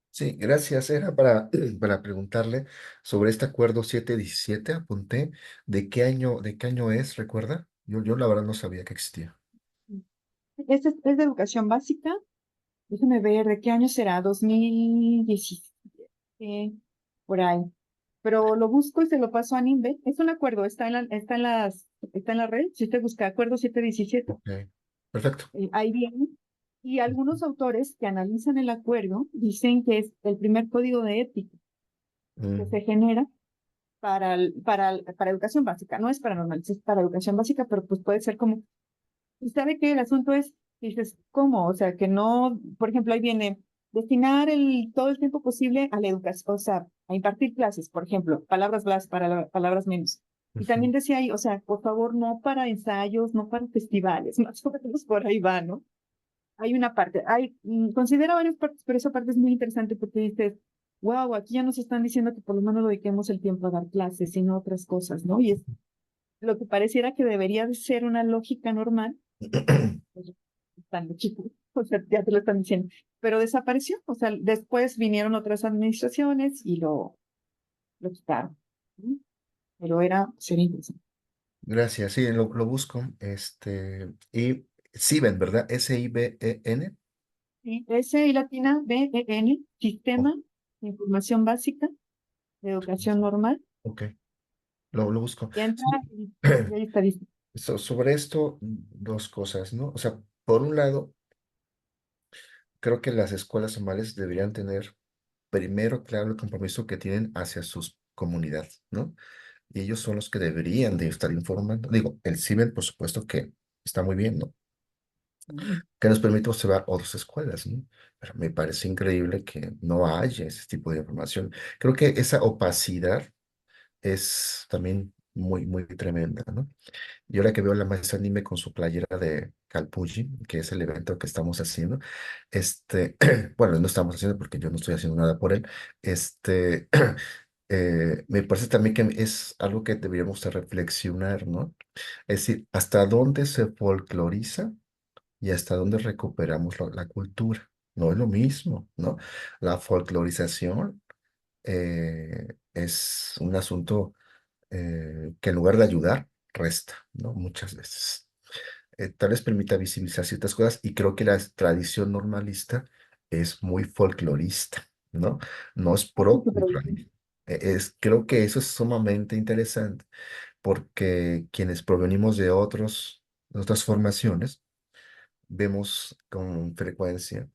Sí, gracias. Era para preguntarle sobre este acuerdo 717, apunté. De qué año es, recuerda? Yo la verdad no sabía que existía. Este es de educación básica. Déjeme ver, ¿de qué año será? 2017, por ahí. Pero lo busco y se lo paso a NIMBE. Es un acuerdo, está en la red. Si usted busca acuerdo 717, Ok, perfecto. ahí viene. Y algunos autores que analizan el acuerdo dicen que es el primer código de ética que Mm, se genera para educación básica. No es para normales, es para educación básica, pero pues puede ser como. Y sabe que el asunto es, dices, ¿cómo? O sea, que no, por ejemplo, ahí viene destinar todo el tiempo posible a la educación, o sea, a impartir clases, por ejemplo, palabras más para palabras menos. Y ujú. también decía ahí, o sea, por favor, no para ensayos, no para festivales, más o menos por ahí va, ¿no? Hay una parte, considera varias partes, pero esa parte es muy interesante porque dices, wow, aquí ya nos están diciendo que por lo menos dediquemos el tiempo a dar clases y no a otras cosas, ¿no? Y es lo que pareciera que debería de ser una lógica normal, pues, tan chico, o sea, ya te lo están diciendo, pero desapareció, o sea, después vinieron otras administraciones y lo quitaron, ¿no? Pero sería interesante. Gracias, sí, lo busco. Y SIBEN, ¿verdad? SIBEN. Sí, S y latina, BEN, Oh, Sistema de Información Básica de Educación Normal, ok, lo busco. y entra Sí. y ahí está listo. Sobre esto, dos cosas, ¿no? O sea, por un lado, creo que las escuelas normales deberían tener primero, claro, el compromiso que tienen hacia sus comunidades, ¿no? Y ellos son los que deberían de estar informando. Digo, el CIBEN, por supuesto que está muy bien, ¿no? Que nos permite observar otras escuelas, ¿no? Pero me parece increíble que no haya ese tipo de información. Creo que esa opacidad es también muy tremenda, ¿no? Y ahora que veo a la maestra Anime con su playera de Calpulli, que es el evento que estamos haciendo, bueno, no estamos haciendo porque yo no estoy haciendo nada por él, me parece también que es algo que deberíamos de reflexionar, ¿no? Es decir, ¿hasta dónde se folcloriza y hasta dónde recuperamos la cultura? No es lo mismo, ¿no? La folclorización es un asunto que en lugar de ayudar, resta, ¿no? Muchas veces. Tal vez permita visibilizar ciertas cosas y creo que la tradición normalista es muy folclorista, ¿no? No es pro Súper bien. culturalismo. Creo que eso es sumamente interesante porque quienes provenimos de otras formaciones, vemos con frecuencia.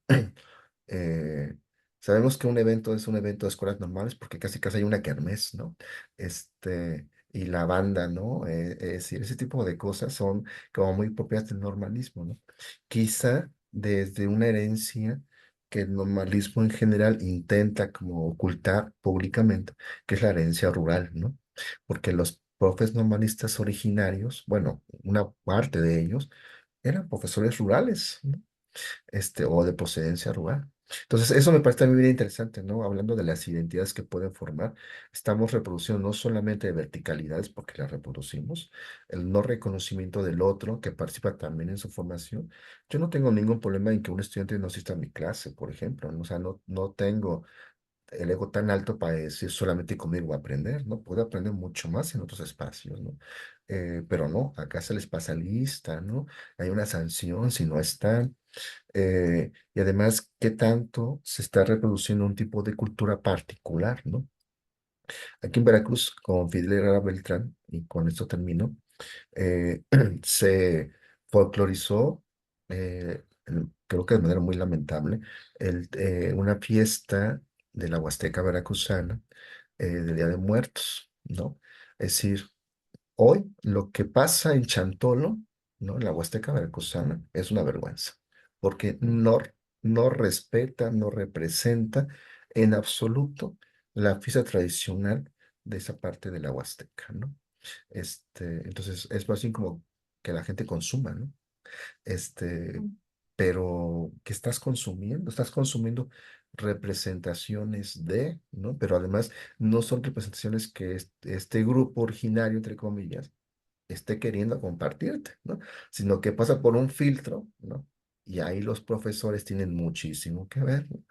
eh, Sabemos que un evento es un evento de escuelas normales porque casi casi hay una kermés, ¿no? Y la banda, ¿no? Es decir, ese tipo de cosas son como muy propias del normalismo, ¿no? Quizá desde una herencia que el normalismo en general intenta como ocultar públicamente, que es la herencia rural, ¿no? Porque los profes normalistas originarios, bueno, una parte de ellos eran profesores rurales, ¿no? O de procedencia rural. Entonces, eso me parece también bien interesante, ¿no? Hablando de las identidades que pueden formar, estamos reproduciendo no solamente de verticalidades, porque las reproducimos, el no reconocimiento del otro que participa también en su formación. Yo no tengo ningún problema en que un estudiante no asista a mi clase, por ejemplo, ¿no? O sea, no tengo el ego tan alto para decir solamente conmigo va a aprender, ¿no? Puede aprender mucho más en otros espacios, ¿no? Pero no, acá se les pasa lista, ¿no? Hay una sanción si no están. Y además, ¿qué tanto se está reproduciendo un tipo de cultura particular, ¿no? Aquí en Veracruz, con Fidel Herrera Beltrán, y con esto termino, eh, se folclorizó, creo que de manera muy lamentable, una fiesta de la Huasteca Veracruzana del Día de Muertos, ¿no? Es decir, hoy lo que pasa en Chantolo, ¿no? En la Huasteca Veracruzana, es una vergüenza, porque no respeta, no representa en absoluto la fiesta tradicional de esa parte de la Huasteca, ¿no? Entonces, es más bien como que la gente consuma, ¿no? Este, pero ¿qué estás consumiendo? Estás consumiendo representaciones de, ¿no? Pero además no son representaciones que este grupo originario, entre comillas, esté queriendo compartirte, ¿no? Sino que pasa por un filtro, ¿no? Y ahí los profesores tienen muchísimo que ver, ¿no?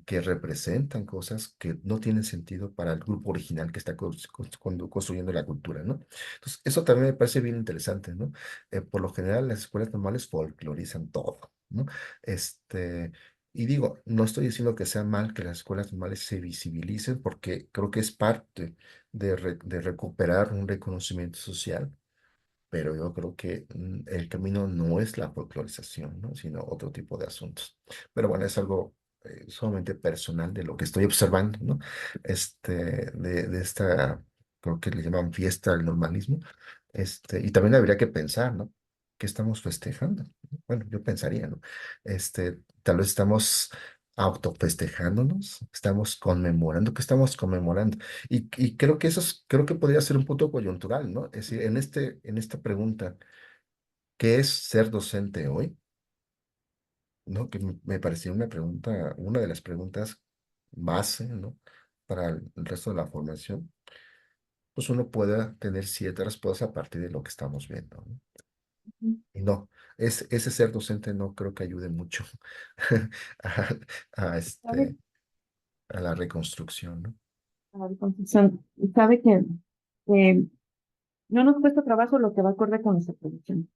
Que representan cosas que no tienen sentido para el grupo original que está construyendo la cultura, ¿no? Entonces, eso también me parece bien interesante, ¿no? Por lo general, las escuelas normales folclorizan todo, ¿no? Y digo, no estoy diciendo que sea mal que las escuelas normales se visibilicen, porque creo que es parte de recuperar un reconocimiento social, pero yo creo que el camino no es la folclorización, ¿no? Sino otro tipo de asuntos. Pero bueno, es algo sumamente personal de lo que estoy observando, ¿no? De esta, creo que le llaman fiesta al normalismo, y también habría que pensar, ¿no? ¿Qué estamos festejando? Bueno, yo pensaría, ¿no? Tal vez estamos autofestejándonos, estamos conmemorando, ¿qué estamos conmemorando? Y creo que creo que podría ser un punto coyuntural, ¿no? Es decir, en esta pregunta, ¿qué es ser docente hoy? ¿No? Que me pareció una pregunta, una de las preguntas base, ¿no? Para el resto de la formación, pues uno pueda tener ciertas respuestas a partir de lo que estamos viendo, ¿no? Y no, ese ser docente no creo que ayude mucho a, a, ¿Sabe? este, a la reconstrucción, ¿no? A ver, Concepción, sabe que eh, no nos cuesta trabajo lo que va acorde con nuestra producción.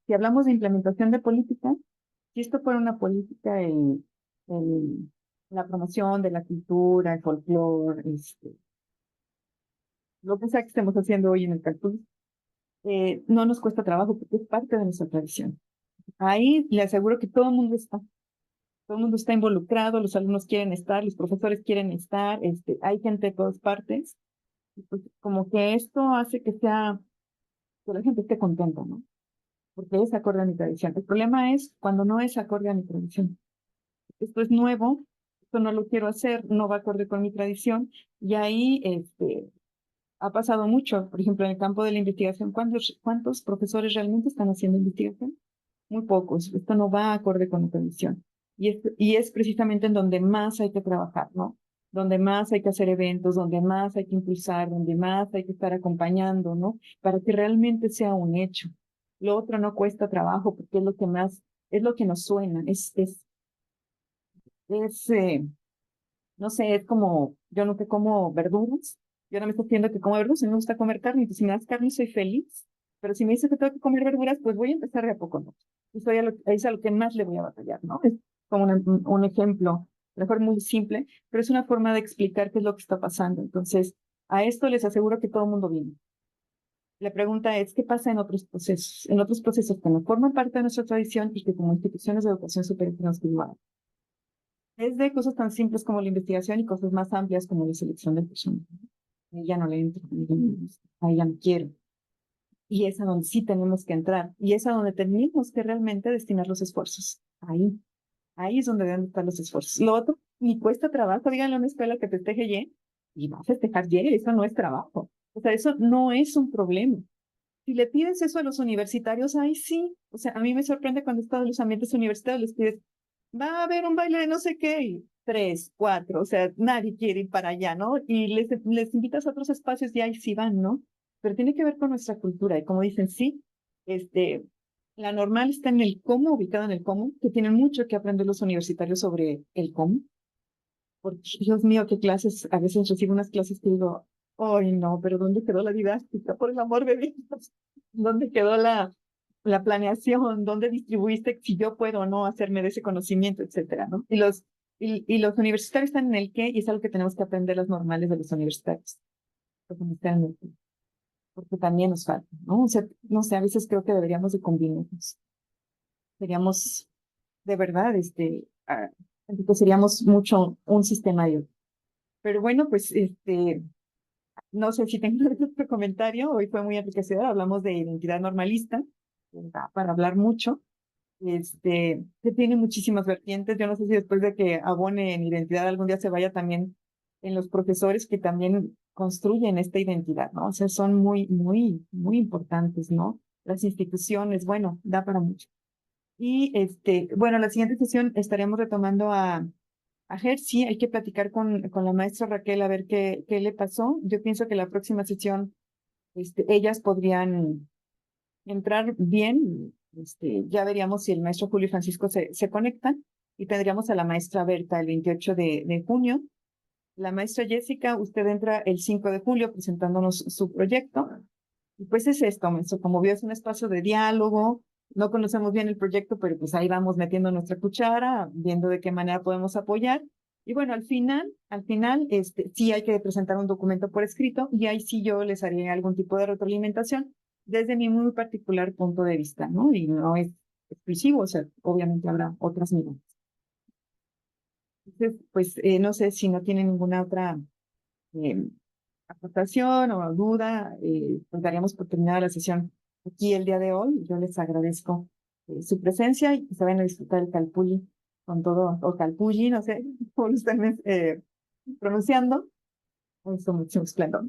Si hablamos de implementación de políticas, si esto fuera una política en la promoción de la cultura, el folclore, lo que sea que estemos haciendo hoy en el campus, no nos cuesta trabajo porque es parte de nuestra tradición. Ahí le aseguro que todo el mundo está involucrado, los alumnos quieren estar, los profesores quieren estar, hay gente de todas partes. Y pues, como que esto hace que la gente esté contenta, ¿no? Porque es acorde a mi tradición. El problema es cuando no es acorde a mi tradición. Esto es nuevo, esto no lo quiero hacer, no va acorde con mi tradición, y ahí ha pasado mucho. Por ejemplo, en el campo de la investigación, ¿cuántos profesores realmente están haciendo investigación? Muy pocos. Esto no va acorde con la tradición. Y es precisamente en donde más hay que trabajar, ¿no? Donde más hay que hacer eventos, donde más hay que impulsar, donde más hay que estar acompañando, ¿no? Para que realmente sea un hecho. Lo otro no cuesta trabajo porque es lo que más, es lo que nos suena, es no sé, es como, yo no te como verduras, yo no me estoy diciendo que como verduras, a mí me gusta comer carne, entonces si me das carne soy feliz, pero si me dices que tengo que comer verduras, pues voy a empezar de a poco, ¿no? Es a lo que más le voy a batallar, ¿no? Es como un ejemplo, a lo mejor muy simple, pero es una forma de explicar qué es lo que está pasando. Entonces, a esto les aseguro que todo el mundo viene. La pregunta es, ¿qué pasa en otros procesos? En otros procesos que no forman parte de nuestra tradición y que como instituciones de educación superior tenemos que llevar. Desde cosas tan simples como la investigación y cosas más amplias como la selección de personas. Ahí ya no le entro, ahí ya no quiero. Y es a donde sí tenemos que entrar. Y es a donde tenemos que realmente destinar los esfuerzos. Ahí es donde deben estar los esfuerzos. Lo otro, ni cuesta trabajo. Díganle a una escuela que festeje y va a festejar Y, eso no es trabajo. O sea, eso no es un problema. Si le pides eso a los universitarios, ay, sí. O sea, a mí me sorprende cuando he estado en los ambientes universitarios, les pides, va a haber un baile de no sé qué, y 3, 4, o sea, nadie quiere ir para allá, ¿no? Y les invitas a otros espacios y ahí sí van, ¿no? Pero tiene que ver con nuestra cultura. Y como dicen, sí, la normal está en el cómo, ubicada en el cómo, que tienen mucho que aprender los universitarios sobre el cómo. Porque, Dios mío, qué clases, a veces recibo unas clases que digo, ay, no, pero ¿dónde quedó la didáctica? Por el amor de Dios, ¿dónde quedó la planeación? ¿Dónde distribuiste si yo puedo o no hacerme de ese conocimiento, etcétera, ¿no? Y los universitarios están en el qué, y es algo que tenemos que aprender los normales de los universitarios. Porque también nos falta, ¿no? O sea, no sé, a veces creo que deberíamos de combinarnos. Seríamos, de verdad, seríamos mucho un sistema de... Pero bueno, pues, no sé si tengo otro comentario. Hoy fue muy enriquecedor. Hablamos de identidad normalista, da para hablar mucho. Que tiene muchísimas vertientes. Yo no sé si después de que abone en identidad algún día se vaya también en los profesores que también construyen esta identidad, ¿no? O sea, son muy, muy, muy importantes, ¿no? Las instituciones, bueno, da para mucho. Y bueno, la siguiente sesión estaremos retomando a Jersey. Hay que platicar con la maestra Raquel a ver qué le pasó. Yo pienso que la próxima sesión, ellas podrían entrar bien. Ya veríamos si el maestro Julio y Francisco se conectan, y tendríamos a la maestra Berta el 28 de junio. La maestra Jessica, usted entra el 5 de julio presentándonos su proyecto. Y pues es esto, maestro, como vio, es un espacio de diálogo. No conocemos bien el proyecto, pero pues ahí vamos metiendo nuestra cuchara, viendo de qué manera podemos apoyar. Y bueno, al final, sí hay que presentar un documento por escrito, y ahí sí yo les haría algún tipo de retroalimentación desde mi muy particular punto de vista, ¿no? Y no es exclusivo, o sea, obviamente habrá otras miradas. Entonces, pues no sé si no tienen ninguna otra eh, aportación o duda, pues daríamos por terminada la sesión aquí el día de hoy. Yo les agradezco su presencia, y que se vayan a disfrutar el calpulli con todo, o calpulli, no sé cómo lo están pronunciando, con mucho esplendor.